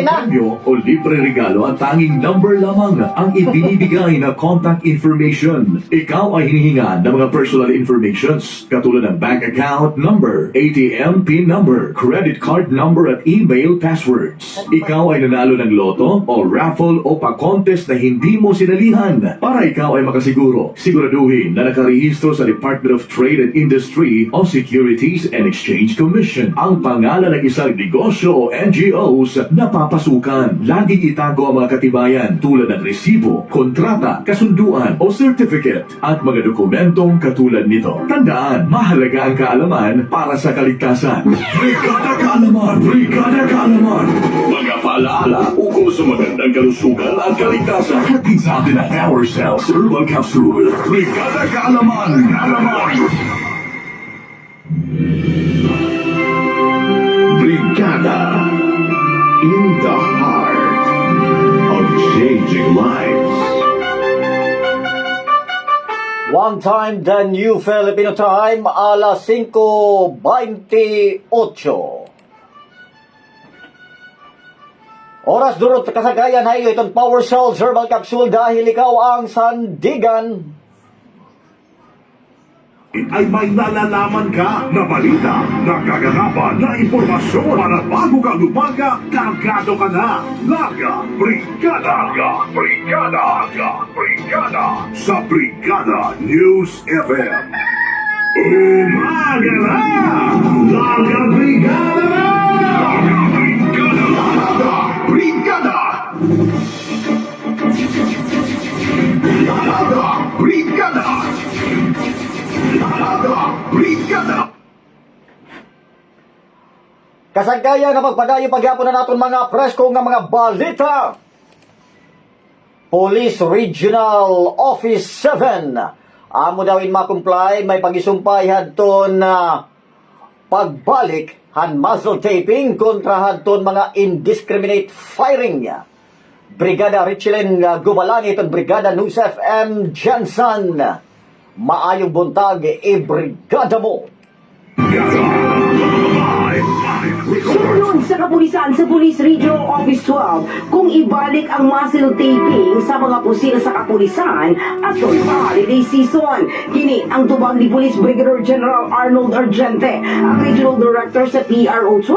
kambyo o libre regalo at tanging number lamang ang ibinibigay na contact information. Ikaw ay hinihingan ng mga personal informations katulad ng bank account number, ATM PIN number, credit card number at email passwords. Ikaw ay nanalo ng loto o raffle o pa-contest na hindi mo sinalihan. Para ikaw ay makasiguro, siguraduhin na nakarehistro sa Department of Trade and Industry o Securities and Exchange Commission ang pangalan ng isang negosyo o NGOs na papasukan. Laging itago ang mga katibayan tulad ng resibo, kontrata, kasunduan o certificate at mga dokumentong katulad nito. Tandaan, mahalaga ang kaalaman para sa kaligtasan. Brigada Kaalaman! Brigada Kaalaman! Mga paalaala ukol sa magandang kalusugan at kaligtasan. Hatid sa atin ang Power Cells Herbal Capsule. Brigada Kaalaman! Brigada in the heart of changing lives. One time, the new Filipino time, alas 5:28. Oras durot kasagayan ay itong Power Cells Herbal Capsule dahil ikaw ang sandigan. Ay may nalalaman ka na balita, na kaganapan, na impormasyon para bago ka lumaga, kargado ka na. Laga, Brigada sa Brigada News FM. Umaga na! Laga Brigada na! Laga Brigada! Laga Brigada! Laga Brigada! Kasagkaya na magpadayo pagyapon na natin mga presko nga mga balita. Police Regional Office 7. Amo daw in makumply, may pagisumpay hadton na pagbalik han muzzle taping kontra hadton mga indiscriminate firing. Brigada Richelin Gubalani itong Brigada News FM Jensen. Maayong buntag, brigada mo. Sunod sa kapulisan sa Police Regional Office 12 kung ibalik ang muzzle taping sa mga pusil sa kapulisan at sa holiday season. Kini ang tubag ni Police Brigadier General Arnold Argente, ang Regional Director sa PRO 12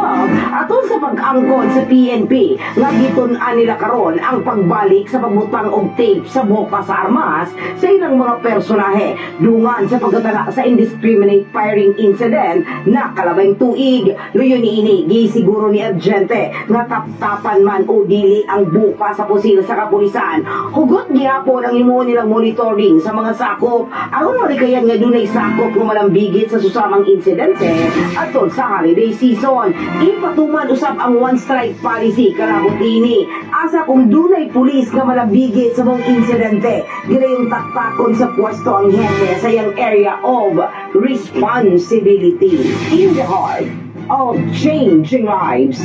aton sa pag-angkon sa PNP nga gitun-an nila karon ang pagbalik sa pagbutang og tape sa boka sa armas sa ilang mga personahe dungan sa pagkatala sa indiscriminate firing incident na kalabing tuig. Luyo niini gisiguro ni Argente nga taptapan man o dili ang buka sa pusil sa kapulisan. Hugot gihapon ang imo nilang monitoring sa mga sakop aron marikayan nga dunay sakop nga malambigit sa susamang insidente atol sa holiday season. Ipatuman usab ang one strike policy kalabot ini. Asa kung dunay pulis nga malambigit sa mga insidente, ginayong taktakon sa pwesto ang hepe sa iyang area of responsibility. In the heart of changing lives.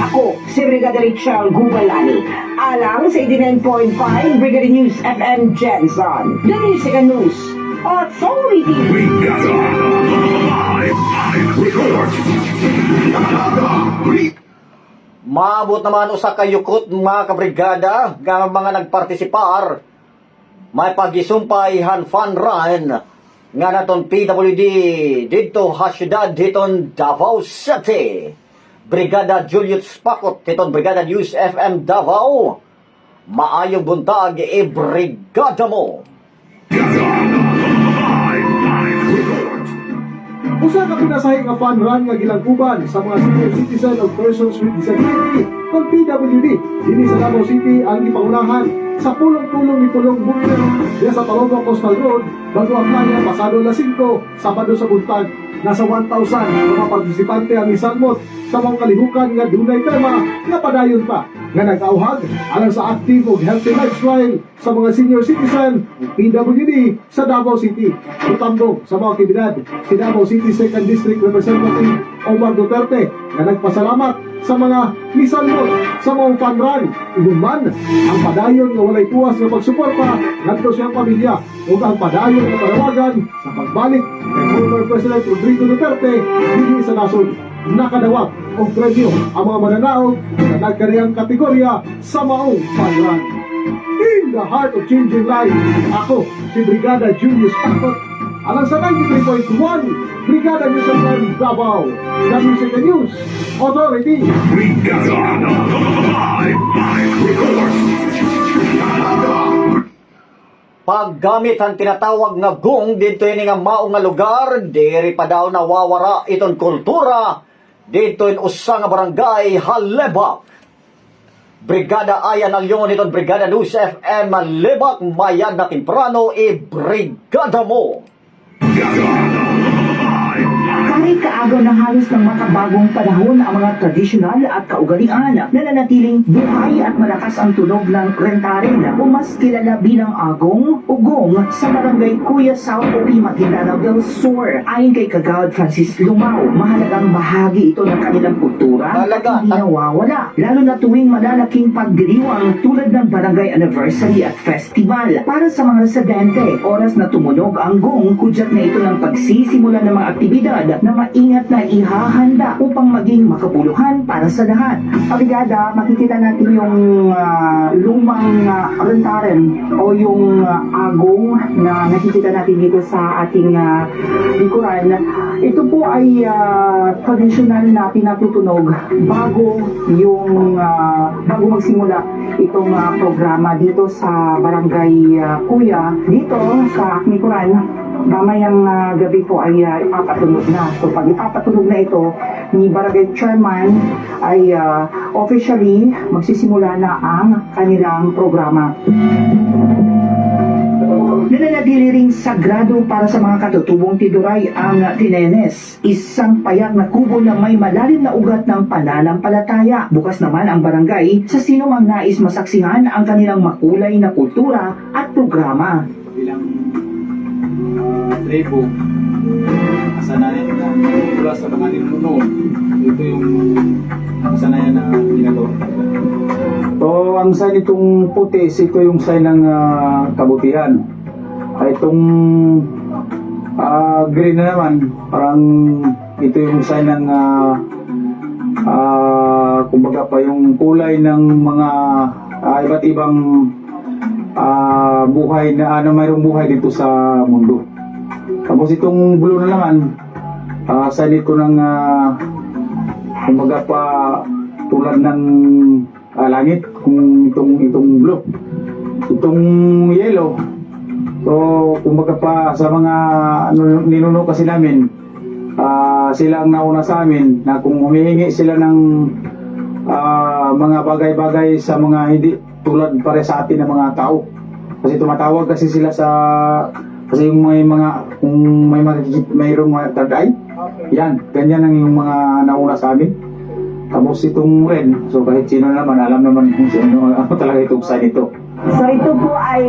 Ako, si Brigada Richel Gubalani. Alang sa 89.5 Brigada News FM Jensen. The Music and News Authority. Brigada! Live report! Maabot naman usa ka yukot mga kabrigada nga mga nagpartisipar. May pagisumpay han fun run nga naton PWD dito hasyudad diton Davao City. Brigada Julius Pakot diton Brigada News FM Davao. Maayong buntag, brigada mo. Usa ka pinasahig nga fun run nga gilangkuban sa mga senior citizen of persons with disability kung PWD dinhi sa Davao City ang ipangunahan sa pulong-pulong ni Pulong Bukid diya sa Talonga Coastal Road bago ang playa pasado alas 5 Sabado sa buntag. Nasa 1,000 mga partisipante ang isalmot sa mga kalihukan nga dunay tema nga padayon pa nga nag-auhag alang sa active ug healthy lifestyle sa mga senior citizen ug PWD sa Davao City. Utambong sa mga aktividad si Davao City 2nd District Representative Omar Duterte nga nagpasalamat sa mga misalmot sa mga fun run. Inuman ang padayon nga walay tuwas nga pagsuporta ngadto siyang pamilya ug ang padayon nga panawagan sa pagbalik kay former President Rodrigo Duterte dinhi sa nasod. Nakadawat og premyo ang mga mananaog na nagkariyang kategorya sa maong fun run. In the heart of changing lives, ako si Brigada Julius Pakot alang sa 93.1 Brigada News FM Davao, the Music and News Authority. Brigada! Live report! Paggamit ang tinatawag nga gong dito ini nga mao nga lugar, diri pa daw nawawara iton kultura dito in usa nga barangay Halebak. Brigada Ayan Alyon iton Brigada News FM Halebak, mayad na temprano, brigada mo. Kahit kaagaw na halos ng makabagong panahon ang mga tradisyonal at kaugalian, nananatiling buhay at malakas ang tunog ng rentarin o mas kilala bilang agong ugong sa barangay Kuya South o Maguindanao del Sur. Ayon kay Kagawad Francis Lumao, mahalagang bahagi ito ng kanilang kultura at hindi nawawala, lalo na tuwing malalaking pagdiriwang tulad ng barangay anniversary at festival. Para sa mga residente, oras na tumunog ang gong, kudyat na ito ng pagsisimula ng mga aktibidad na maingat na ihahanda upang maging makabuluhan para sa lahat. Brigada, makikita natin yung lumang rentaren o yung agong na nakikita natin dito sa ating likuran. Ito po ay traditional na pinatutunog bago magsimula itong programa dito sa barangay Kuya. Dito sa likuran, mamayang gabi po ay ipapatunog na. So pag ipapatunog na ito, ni Barangay Chairman ay officially magsisimula na ang kanilang programa. Nananatili ring sagrado para sa mga katutubong Tiduray ang tinenes, isang payak na kubo na may malalim na ugat ng pananampalataya. Bukas naman ang barangay sa sino mang nais masaksihan ang kanilang makulay na kultura at programa. Bilang tribo, kasanayan na mula sa mga ninuno, ito yung kasanayan na ginagawa. So, ang sign itong putis, ito yung sign ng kabutihan. Itong green na naman, parang ito yung sign ng kumbaga pa yung kulay ng mga iba't ibang buhay na mayroong buhay dito sa mundo. Tapos itong blue na naman, sign ito ng kumbaga pa tulad ng langit, kung itong blue. Itong yellow, so kumbaga pa sa mga ninuno kasi namin, sila ang nauna sa amin na kung humihingi sila ng mga bagay-bagay sa mga hindi tulad pare sa atin ng mga tao, kasi tumatawag kasi sila sa kasi yung may mga kung mayroong mga third eye, yan, ganyan ang yung mga nauna sa amin. Tapos itong red, so kahit sino naman alam naman kung sino talaga itong sign ito. So ito po ay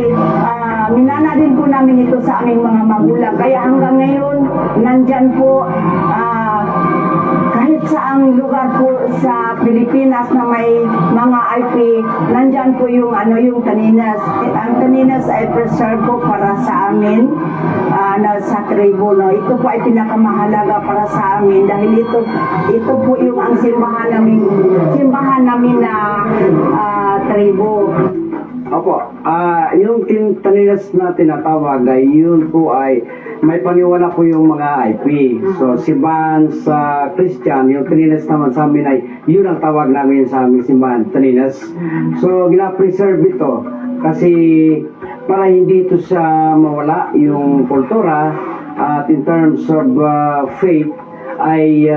minana din po namin ito sa aming mga magulang. Kaya hanggang ngayon, nandyan po kahit saang lugar po sa Pilipinas na may mga IP, nandyan po yung yung taninas. Ang taninas ay preserve po para sa amin sa tribo. No? Ito po ay pinakamahalaga para sa amin dahil ito po yung ang simbahan namin na tribo. Opo, yung taninas na tinatawag ay yun po ay may paniwala po yung mga IP. So, simbahan sa Christian, yung taninas naman sa amin ay yun ang tawag namin sa aming simbahan, taninas. So, gina-preserve ito kasi para hindi ito sa mawala yung kultura at in terms of faith ay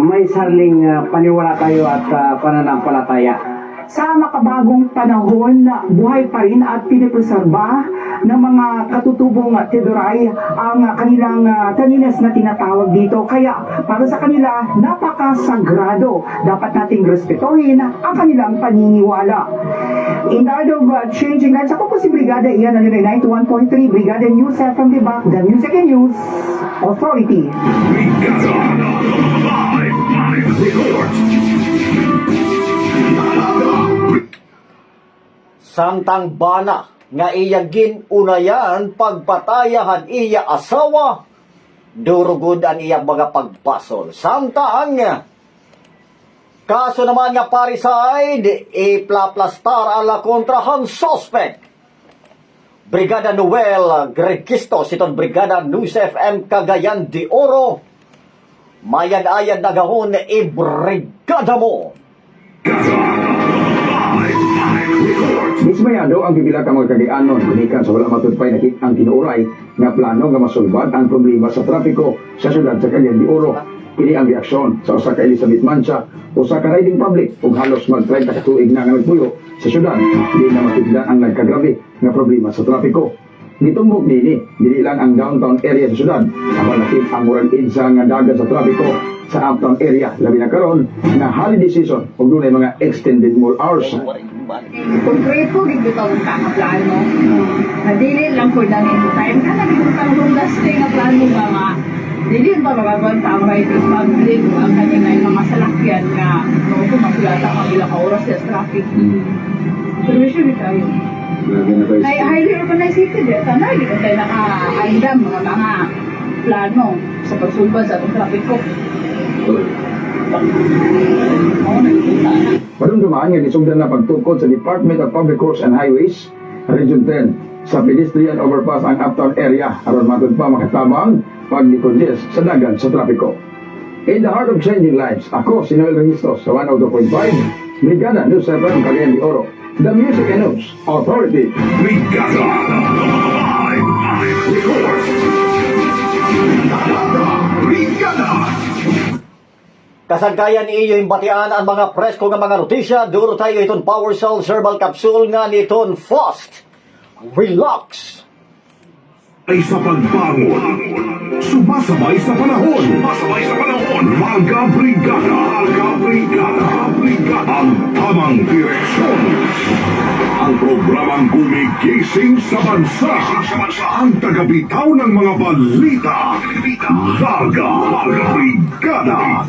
may sariling paniwala tayo at pananampalataya. Sa makabagong panahon, buhay pa rin at pinipreserba ng mga katutubong Tiduray ang kanilang taninas na tinatawag dito. Kaya para sa kanila, napakasagrado. Dapat nating respetuhin ang kanilang paniniwala. In the art of changing lives, ako po si Brigada Ian Alinoy, 91.3 Brigada News FM Dibak, the Music and News Authority. Samtang bana nga iyagin unayan pagpatayahan iya asawa, durugod ang iya mga pagbasol. Samtang kaso naman nga parricide, iplaplastar ala kontrahang suspect. Brigada Noel Gregisto, siton Brigada News FM Cagayan de Oro, mayan-ayan na gahon ibrigada mo. Dismayado ang bibilang mga kagaanon gumikan sa wala matutpay na ang kinuuray nga plano nga masulbad ang problema sa trapiko sa syudad sa Cagayan de Oro. Ini ang reaksyon sa usa ka Elizabeth Mancha, usa ka riding public ug halos mag-30 ka tuig na nga nagpuyo sa syudad. Di na matigdan ang nagkagrabe nga problema sa trapiko. Gitumbok dili lang ang downtown area sa syudad, apan nakit ang murag edsa nga dagat sa trapiko sa uptown area, labi na karon na holiday season ug dunay mga extended mall hours. Konkreto din bitaw ang tama plano. Nadili lang po dali mo time ka na bitaw ang lundas nga plano ba nga. Dili ba magagawin ta ang right public ang kanyang mga salakyan nga no kung magulata ang ilang oras sa traffic. Pero sure tayo. Ay highly urbanized city de tanay di ko tayo naka-aindam mga plano sa pagsulbad sa traffic ko. Madumdumaan nga gisugdan na pagtukod sa Department of Public Works and Highways, Region 10, sa pedestrian overpass ang uptown area aron matud pa makatabang pag-decongest sa dagan sa trapiko. In the heart of changing lives, ako si Noel Registros sa 102.5 Brigada News FM Cagayan de Oro, the Music and News Authority. Brigada Live Records. Brigada! Kasangkayan iyo yung batian ang mga presko nga mga notisya. Duro tayo itong Power Cell Herbal Capsule nga niton Fast Relax. Ay sa pagbangon, sumasabay sa panahon. Mga brigada, ang tamang direksyon. Ang programang gumigising sa bansa. Ang tagabitaw ng mga balita. Larga, Brigada.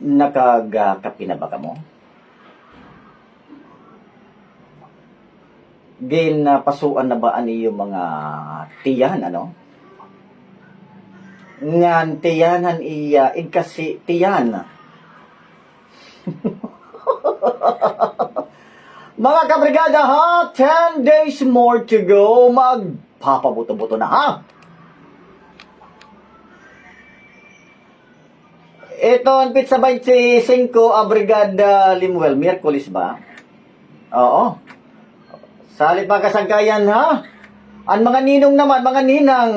Nakagakapi na ba ka mo? Pasuan na ba ani yung mga tiyan, ano? Ngan tiyanan iya, kasi tiyan. Mga kabrigada ha, 10 days more to go, magpapabuto-buto na ha. Ito ang pizza 25, Brigada Limuel, Miyerkules ba? Oo. Salit mga kasangkayan ha. Ang mga ninong naman, mga ninang,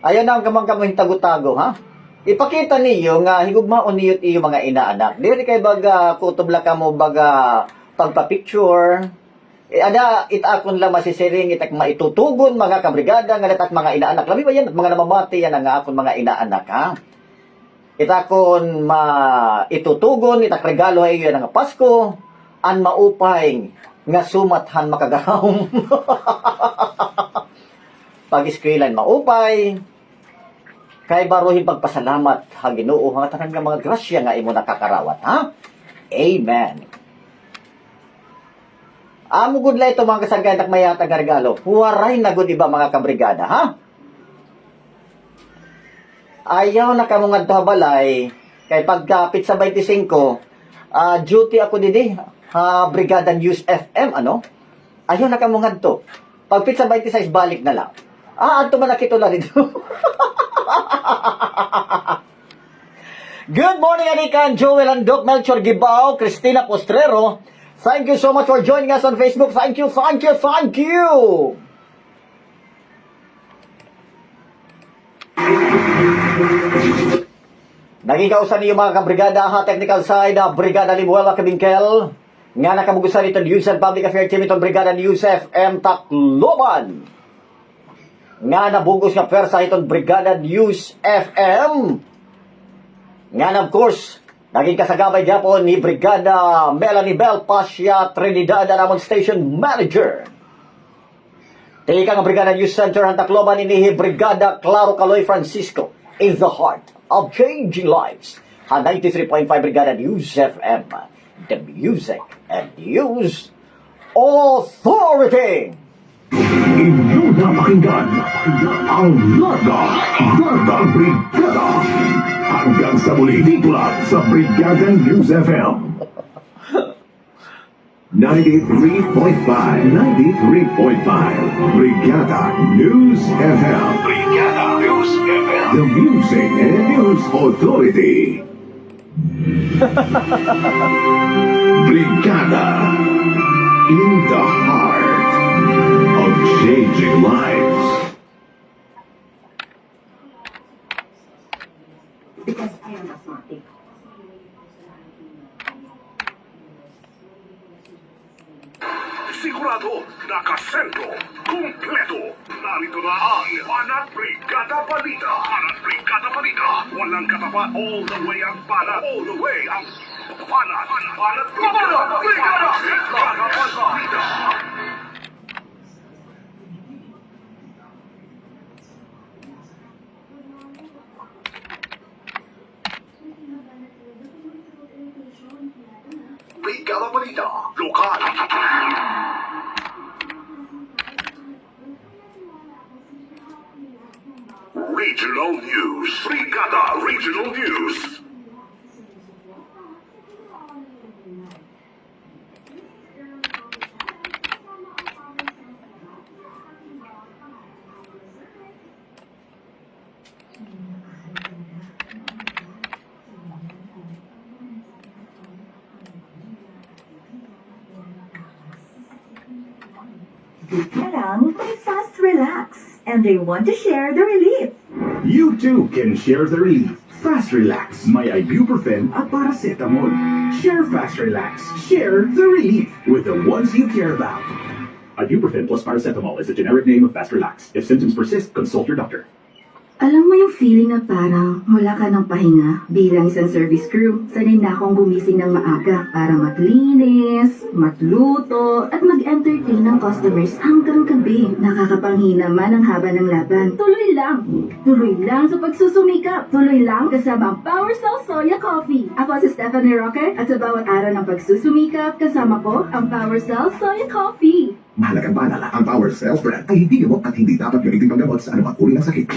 ayan na ang kamang tago-tago ha. Ipakita niyo nga higugmaon niyo iyo mga inaanak. Dili kay baga kutubla ka mo baga pagpa-picture. Ada itakon lang masisiring itak maitutugon mga kabrigada nga natak mga inaanak. Labi ba yan at mga namamati yan ang akon mga inaanak ha. Itakon maitutugon, itak regalo ay yan nga Pasko, an maupay nga sumathan makagahom. Pag-iskrilan maupay, kay baruhin pagpasalamat ha Ginoo nga tanan nga mga grasya nga imo nakakarawat ha. Amen. Amo gud la ito mga kasangkayan tak mayata nga regalo. Huwaray na gud iba mga kabrigada ha. Ayaw na ka mong balay kay pagkapit sa 25 duty ako didi Brigada News FM ano. Ayaw na ka mong adto. Pagpit sa 26 balik na lang. Adto man nakitula dito. Good morning Anikan, Joel and Doc, Melchor Gibao, Cristina Postrero. Thank you so much for joining us on Facebook. Thank you. Naging kausan niyo mga kabrigada ha, technical side, Brigada Limuel Kabingkel. Nga nakabugusan ito News and Public Affairs Team itong Brigada News FM Tacloban. Nga nabugos nga persa itong Brigada News FM. Nga of course, naging kasagabay Japon ni Brigada Melanie Bell Pasha Trinidad ang station manager. Tika nga Brigada News Center ang Tacloban inihi Brigada Claro Caloy Francisco in the heart of changing lives. 93.5 Brigada News FM, the music and news authority. Inyo na pakinggan ang Larga Brigada. Hanggang sa muli dito lang sa Brigada News FM. 93.5 Brigada News FM. The music and news authority. Brigada in the heart of changing lives. Because I am asthmatic. Sigurado, nakasentro, kumpleto. Narito na ang Banat Brigada Balita. Walang katapat, all the way ang banat. Banat Brigada Balita. Brigada Balita, lokal. Regional News. Brigada Regional News. Di ka lang may Fast Relax, and they want to share the relief. You too can share the relief. Fast Relax, may ibuprofen at paracetamol. Share Fast Relax. Share the relief with the ones you care about. Ibuprofen plus paracetamol is the generic name of Fast Relax. If symptoms persist, consult your doctor. Alam mo yung feeling na parang wala ka ng pahinga bilang isang service crew. Sanay na akong gumising ng maaga para maglinis, magluto, at mag-entertain ng customers hanggang gabi. Nakakapanghina man ang haba ng laban. Tuloy lang! Tuloy lang sa pagsusumikap. Tuloy lang kasama ang Power Cell Soya Coffee. Ako si Stephanie Roque at sa bawat araw ng pagsusumikap, kasama ko ang Power Cell Soya Coffee. Mahalagang paalala, ang Power Cells brand ay hindi gamot at hindi dapat gamitin panggamot sa anumang uri ng sakit.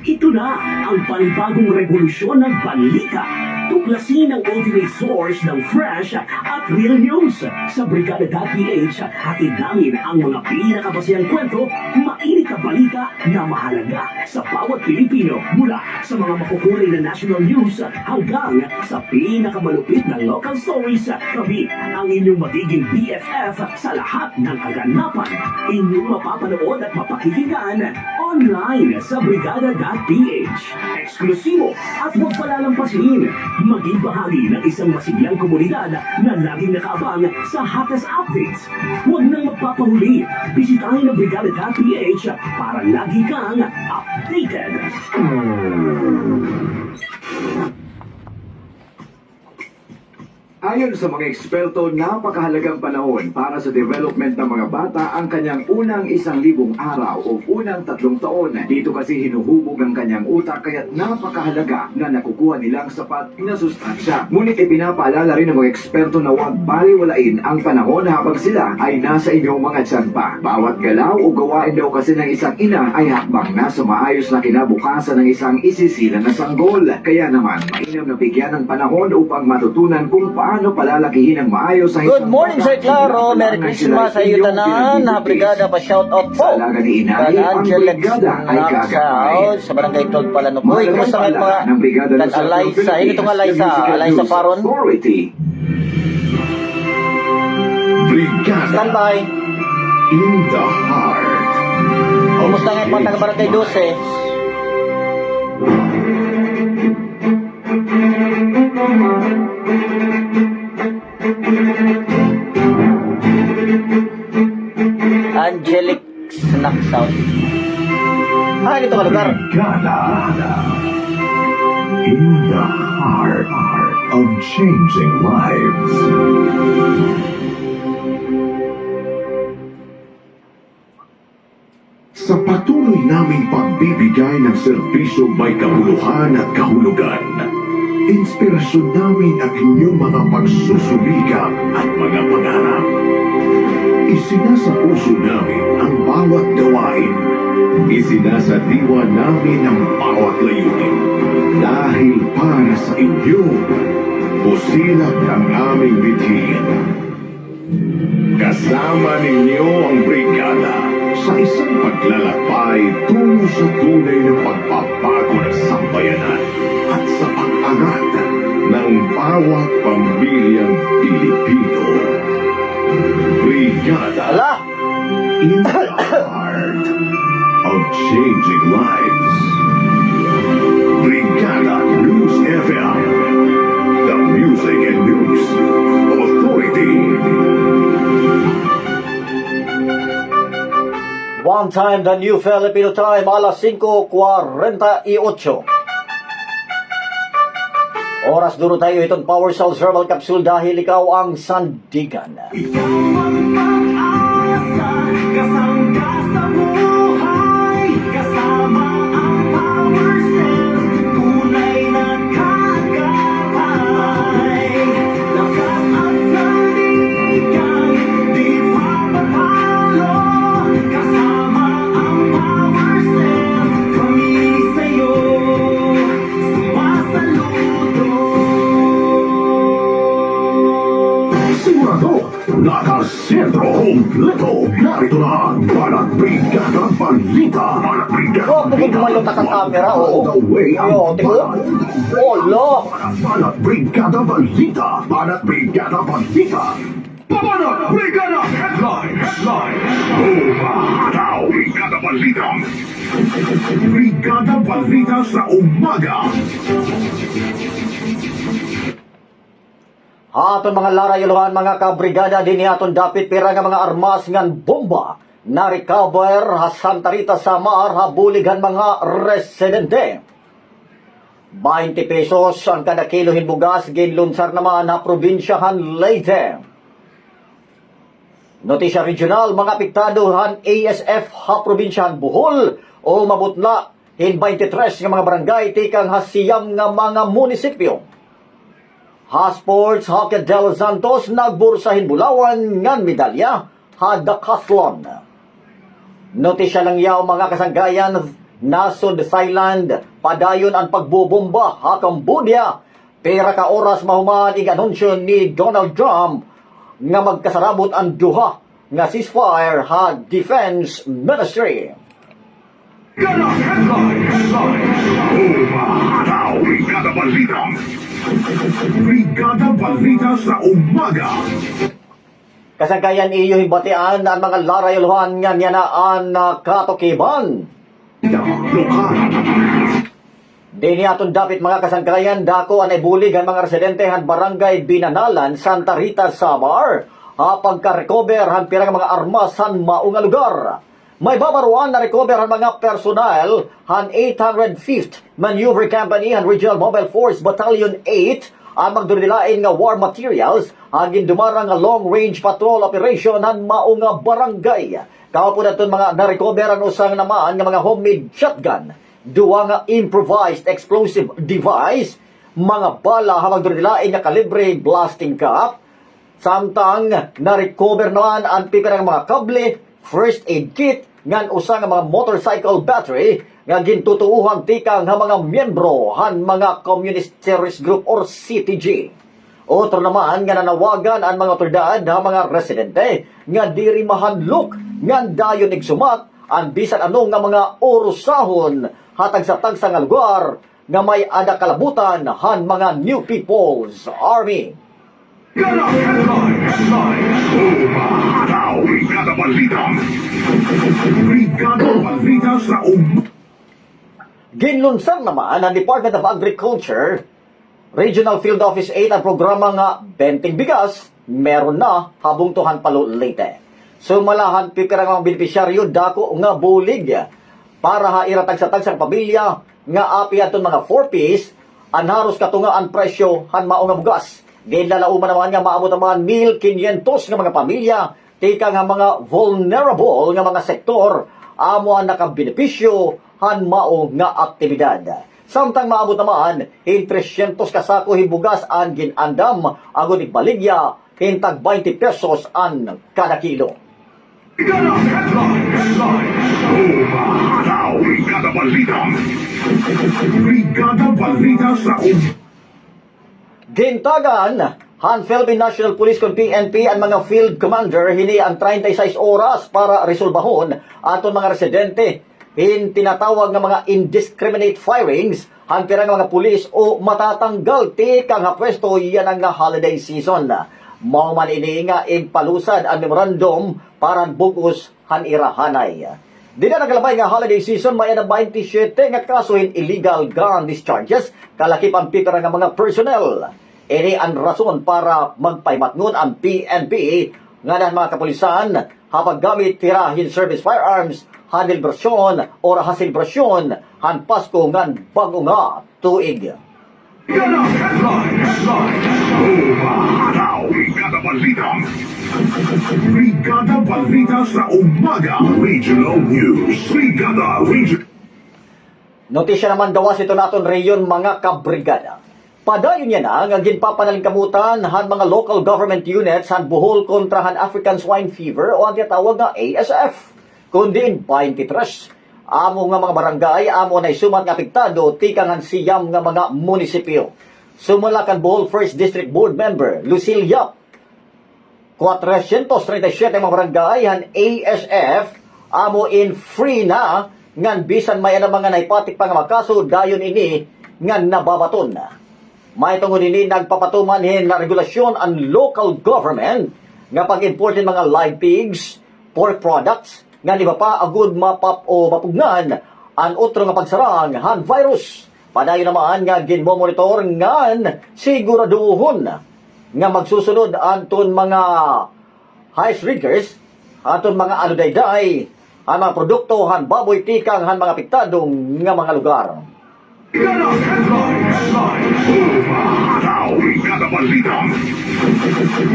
Ito na ang panibagong revolusyon ng balita. Tuklasin ang ultimate source ng fresh at real news. Sa Brigada.ph, hatid namin ang mga pinakabasihang kwento, mainit na balita na mahalaga sa bawat Pilipino. Mula sa mga makukulay na national news hanggang sa pinakamalupit na local stories. Kami ang inyong magiging BFF sa lahat ng kaganapan. Inyong mapapanood at mapakikinggan online sa Brigada.ph. Eksklusibo at huwag palalampasin. Maging bahagi ng isang masiglang komunidad na laging nakaabang sa hottest updates. Huwag nang magpapahuli. Bisitahin ang Brigada.ph para lagi kang updated. Ayon sa mga eksperto, napakahalagang panahon para sa development ng mga bata ang kanyang unang 1,000 araw o unang 3 taon. Dito kasi hinuhubog ang kanyang utak kaya't napakahalaga na nakukuha nilang sapat na sustansya. Ngunit ipinapaalala rin ng mga eksperto na huwag baliwalain ang panahon habang sila ay nasa inyong mga tiyan pa. Bawat galaw o gawain daw kasi ng isang ina ay hakbang na sa maayos na kinabukasan ng isang isisila na sanggol. Kaya naman, mainam na bigyan ng panahon upang matutunan kung paano palalakihin ang maayos ang Good morning, Sir Claro. Merry Christmas sa iyo tanan. Brigada pa shout out po. Kag Angelex Naksaw sa Barangay Tol Palanukoy. Kumusta ngayon mga kag Alaysa? Hindi itong Alaysa. Alaysa Paron. Brigada Standby. in the heart. Kumusta ngayon mga taga Barangay 12? Angelic Snack South. Dito ka lugar. Brigada in the heart of changing lives. Sa patuloy naming pagbibigay ng serbisyo may kabuluhan at kahulugan, inspirasyon namin ang inyong mga pagsusumikap at mga pangarap. Isinasapuso namin ang bawat gawain. Isinasadiwa namin ang bawat layunin. Dahil para sa inyo, busilak ang aming bithin. Kasama ninyo ang brigada sa isang paglalakbay tungo sa tunay na pagbabago ng sambayanan at sa pag-angat ng bawat pamilyang Pilipino. Brigada in the heart of changing lives. Brigada News FM, the music and news authority. One time, the new Filipino time, alas 5:48. Oras duro tayo itong Power Cells Herbal Capsule dahil ikaw ang sandigan. Kasangga sa buhay, kasama ang Power Cells, tunay na kagabay. Lakas at sandigan, di papatalo, kasama ang Power Cells, kami sa'yo, sumasaludo. Sigurado, nakasentro, kompleto. Narito na ang Balat Brigada Balita. Balat Brigada Oh, pagod lumalutak ang camera, oo. Ayo, tingko. Olo! Balat Brigada Balita. Balat Brigada Balita. Pamanang Brigada Headline! Umahataw! Brigada Balita! Brigada Balita sa umaga! Aton mga larayaluhan mga kabrigada din aton dapit pira nga mga armas ngan bomba na recover ha Santa Rita Samar habuligan mga residente. 20 pesos ang kada kilo hinbugas ginlunsar naman na probinsyahan Leyte. Notisya regional mga apektadohan ASF ha probinsyahan Bohol o mabutla in 23 nga mga barangay tikang hasiyam nga mga munisipyo. Ha Sports Hockey Del Santos nagbursahin Bulawan ngan medalya ha decathlon. Notisya lang yaw mga kasanggayan nasod Thailand padayon ang pagbubomba ha Cambodia. Pera ka oras mahuman ing anunsyo ni Donald Trump nga magkasarabot ang duha nga ceasefire ha Defense Ministry. Brigada Headline! Umahataw! Brigada Balita! Brigada Balita sa umaga! Kasangkayan iyo hibatian ang mga larayaluhan nga niyanaan na katokiban. Dini aton dapit mga kasangkayan dako ang ibulig ang mga residente han barangay Binanalan, Santa Rita, Samar ha pagka-recover han pirang mga armas han maunga lugar. May babaruan na recover ang mga personal han 805th Maneuver Company han Regional Mobile Force Battalion 8 ang magdunilain nga war materials hagin dumarang nga long range patrol operation han maunga barangay. Kahapon naton mga na-recover ang usang naman nga mga homemade shotgun, duwa nga improvised explosive device, mga bala ha magdunilain nga kalibre blasting cap, samtang na-recover naman ang pipirang mga kable, first aid kit, ngan usa nga mga motorcycle battery nga gintutuuhan tikang nga mga miyembro han mga Communist Terrorist Group or CTG. Otro naman nga nanawagan ang mga otoridad ha mga residente nga diri mahanlok ngan dayon igsumat ang bisan anong nga mga orusahon hatag sa tagsa nga lugar nga may ada kalabutan han mga New People's Army. Brigada Headline! Umahataw! Brigada Balita! Brigada Balita sa umaga! Ginlunsar naman ang Department of Agriculture Regional Field Office 8 ang programa nga Benting Bigas, meron na habong tuhan palo Leyte. Sumalahan pipirang mga benepisyaryo dako nga bulig para ha iratag sa tagsang pamilya nga api aton mga 4-piece anharos katunga ang presyo han mao nga bugas. Ginlalauman naman nga maabot naman 1,500 nga mga pamilya tika nga mga vulnerable nga mga sektor amo ang nakabenepisyo han mao nga aktibidad. Samtang maabot naman, 300 kasako hibugas ang ginandam, agon igbaligya, hintag 20 pesos ang kada kilo. Brigada Headline! Umahataw! Brigada Balita! Brigada Balita sa umaga! Gintagan, han Philippine National Police kung PNP ang mga field commander hini ang 36 oras para resolbahon aton mga residente in tinatawag ng mga indiscriminate firings han pirang mga pulis o matatanggal tikang nga pwesto yan ang holiday season. Mao man ini nga igpalusad ang memorandum para bugos han irahanay. Di na nagalabay nga holiday season may na 27 nga kaso in illegal gun discharges kalakip ang pipira nga mga personnel. Ini ang rason para magpaymatngon ang PNP nga ng mga kapulisan hapag gamit tirahin service firearms hanilbrasyon o hasilbrasyon han Pasko ngan bago nga tuig. Brigada Headline! Umahataw! Brigada Balita! Brigada Balita sa umaga! Regional News! Brigada Regional... Notisya naman gawas ito naton reyon mga kabrigada. Padayon niya na nga ginpapanalingkamutan han mga local government units han Bohol kontra han African Swine Fever o ang tinatawag nga ASF. Kundi 23 amo nga mga barangay amo na isumat nga apektado tikang han siyam nga mga munisipyo. Sumala kan Bohol 1st District Board Member Lucille Yap. 437 mga barangay han ASF amo in free na ngan bisan may ana mga naipatik pa nga makaso dayon ini ngan nababaton. May tungod ini nagpapatuman hin na regulasyon ang local government nga pag-importin mga live pigs, pork products, nga di ba pa agud mapap o mapugnan ang utro nga pagsarang han virus. Padayon naman nga ginmomonitor ngan siguraduhon nga magsusunod anton mga highest riggers, anton mga aludayday, ang mga produkto han baboy tikang han mga piktadong nga mga lugar.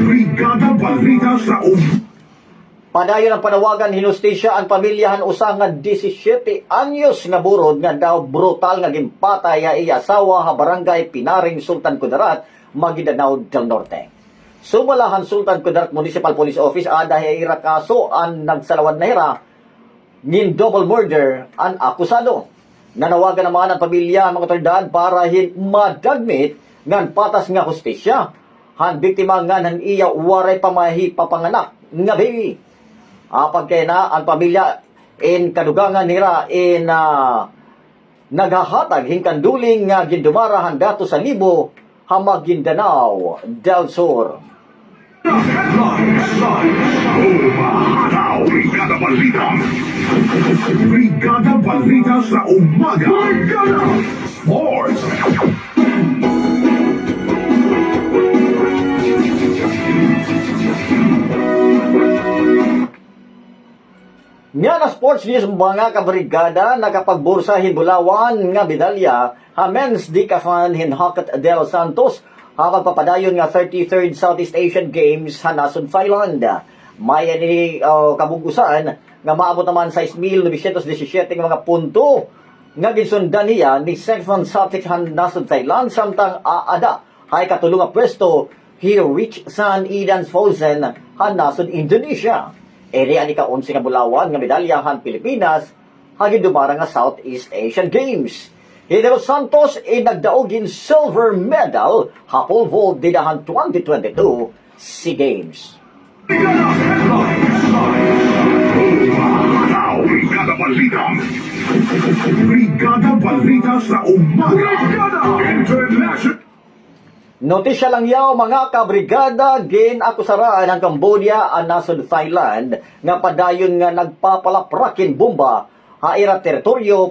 Brigada Balita sa Padayon ang panawagan hinustisya ang pamilyahan usang nga 17 anyos nga burod nga daw brutal nga gimpatay a iya asawa ha barangay Pinaring, Sultan Kudarat, Maguindanao del Norte. Sumalahan Sultan Kudarat Municipal Police Office ada ira kaso ang nagsalawad na hira ngin double murder ang akusado. Nanawagan naman ang pamilya ang mga otoridad para madagmit ngan patas nga hustisya han biktima ngan han iya waray pamahi papanganak nga baby. Apag kaya na ang pamilya in kadugangan nira in naghahatag hingkanduling nga gindumarahan dato sa Libo ha Maguindanao del Sur. Brigada Balita. Brigada Balita sa umaga. Brigada Sports. Nga na sports news mga kabrigada, nakapagbursahin Bulawan nga medalya ha men's decathlon hinhakat del Santos ha pagpapadayon nga 33rd Southeast Asian Games ha nasod Thailand. May ni kabugusan nga maabot naman 6,917 nga mga punto nga ginsundan niya ni Sengfon Satik han nasod Thailand samtang aada hay katulong nga pwesto he reached San Idan Fosen ha nasod Indonesia. Eri ani ka 11 nga Bulawan nga medalyahan Pilipinas hagin dumara nga Southeast Asian Games. Hideo Santos nagdaogin silver medal ha pole vault didahan 2022 SEA Games. Brigada Balita. Brigada Balita sa umaga. Brigada International. Notisya lang yaw mga kabrigada, ginakusaraan ang Cambodia ang nasod Thailand nga padayon nga nagpapalaprakin bomba ha ira teritoryo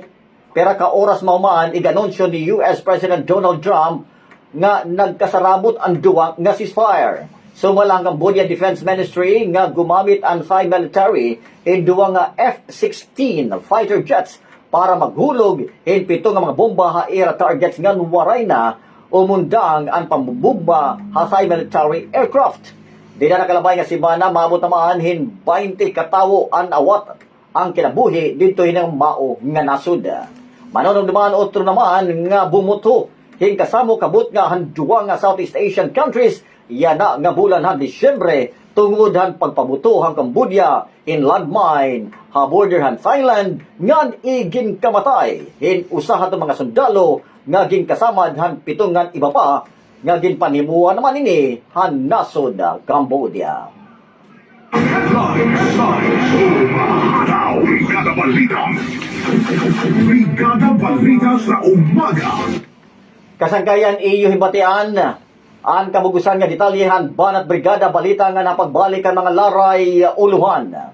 pera ka oras maumaan iganunsyo ni US President Donald Trump nga nagkasarabot ang duwa nga ceasefire. Sumala ang Cambodia Defense Ministry nga gumamit ang Thai military in duwa nga F-16 fighter jets para maghulog in 7 nga mga bomba ha ira targets nga waray na umundang ang pambubumba ha Thai military aircraft. Di na nakalabay nga si Bana maabot naman hin 20 katawo ang awat ang kinabuhi dito hinang mao nga nasud. Manonong naman otro naman nga bumuto hin kasamo kabut nga handuwa nga Southeast Asian countries yana nga bulan han Disyembre tungod han pagpabuto hang Cambodia in landmine ha border han Thailand ngan igin kamatay hin usaha mga sundalo nga gin kasamad han 7 nga iba pa nga gin panimuan naman ini han nasod Cambodia. Brigada Balita. Brigada Balita sa umaga. Kasangkayan iyo himbatian ang kabugusan nga detalyehan banat Brigada Balita nga napagbalik ang mga laray uluhan.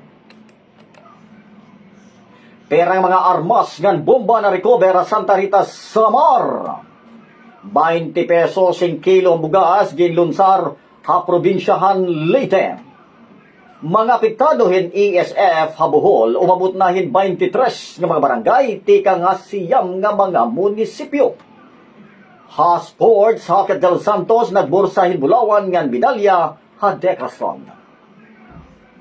Perang mga armas ngan bomba na recover Santa Rita, Samar. 20 pesos 1 kilo ang bugas ginlunsar ha probinsyahan Leyte. Mga apektadohin ESF ha Bohol umabot na hin 23 nga mga barangay tika nga siyam nga mga munisipyo. Ha sports Hakat del Santos nagbursa hin Bulawan ngan medalya ha decathlon.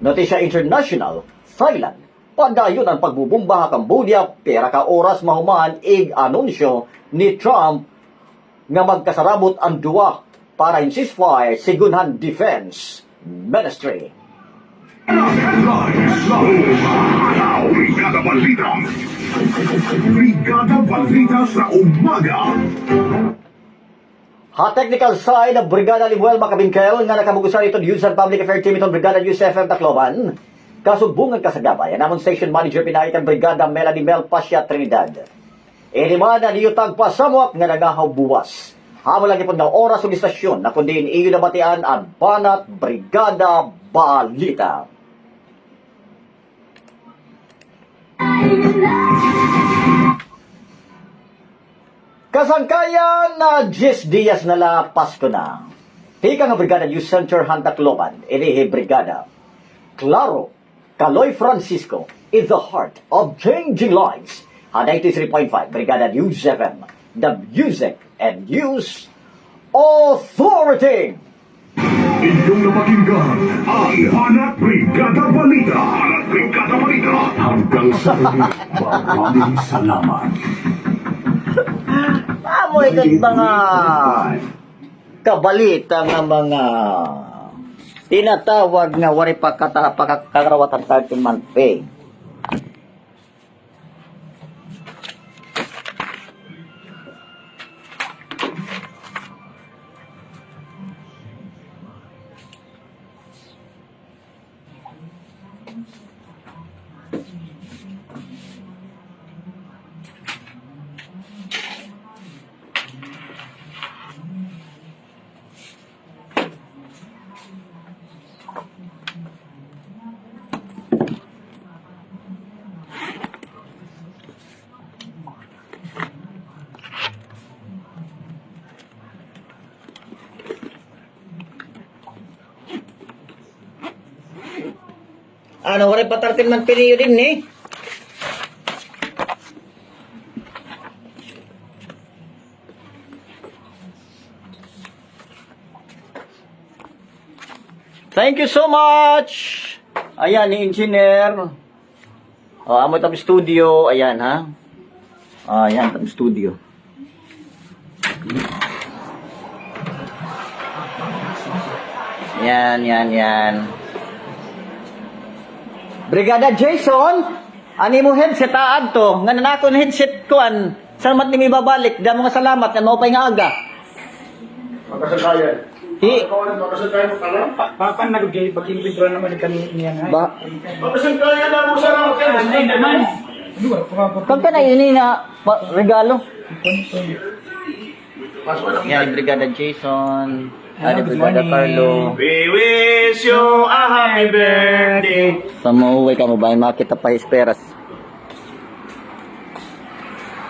Notisya International, Thailand padayon ang pagbubumba ha Cambodia pera ka oras mahuman anunsyo ni Trump nga magkasarabot ang duwa para in ceasefire sigunhan Defense Ministry. Brigada Balita. Brigada Balita sa umaga. Ha technical side ng Brigada Limuel Macabinkel nga nakabugusan ito News and Public Affairs Team itong Brigada News FM Tacloban. Kasubungan kasagabay, namon Station Manager pinaitan Brigada Melanie Mel Pasha Trinidad. Inimana niyo tagpasamwak nga nagahaw buwas. Hamo lagi po na oras ng istasyon na kundi iyo na batian ang Banat Brigada Balita. Kasangkayan na 10 días na la Pasko na. Tika nga Brigada News Center Handakloban, inihi Brigada. Claro, Kaloy Francisco is the heart of changing lives. 93.5 Brigada News FM, the music and news authority. Inyong napakinggan ang Banat Brigada Balita. Banat Brigada Balita. Hanggang sa muli, maraming salamat. Amo ito't mga kabalita nga mga tinatawag nga wari pagkakarawatan 13-month pay. Ano, wala pa 13-month period din eh. Thank you so much. Ayan, ni engineer. Amo itong studio. Ayan, ha. Ayan, itong studio. Yan. Brigada Jason, ani mo headset aad to. Nga nanakon headset ko an. Salamat ni mi babalik. Damo nga salamat nga mao pay nga aga. Magkasagayan. Magkasagayan mo pala? Papan nagugay baging withdraw naman kami niyan. Ba? Magkasagayan na mo sa mga naman. Kung ka na yun na regalo. Yan, Brigada Jason. Brigada Carlo. We wish you a happy birthday. Pamuwi ka mo ba? Makita pa esperas.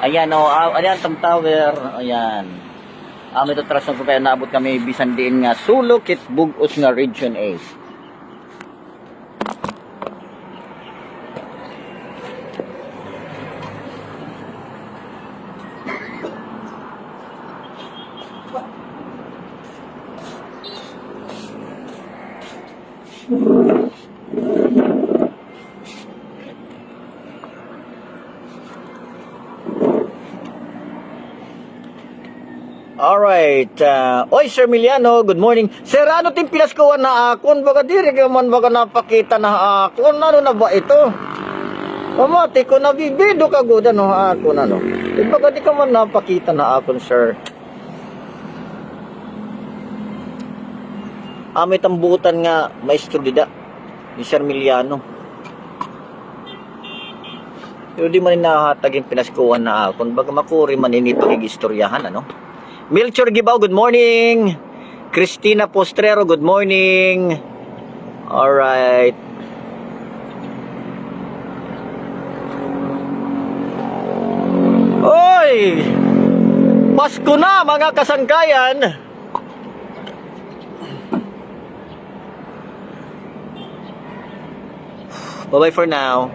Ayan o, ayan Tom Tower. Ayan. Ito trust ko kaya naabot kami bisan din nga Sulo, Kitbugos nga Region A. Alright. Oy, Sir Miliano, good morning. Sir, ano ting pinaskuhan na akon? Baka diri ka man baka napakita na akon. Ano na ba ito? Pamati ko na bibido ka good ano akon ano. Baka di ka man napakita na akon, sir. May tambutan nga maestro dida ni Sir Miliano. Pero di man nahatag yung pinaskuhan na akon. Baka makuri man inito yung istoryahan ano. Milchor Gibaw, good morning. Christina Postrero, good morning. Alright. Oy! Pasko na mga kasangkayan. Bye-bye for now.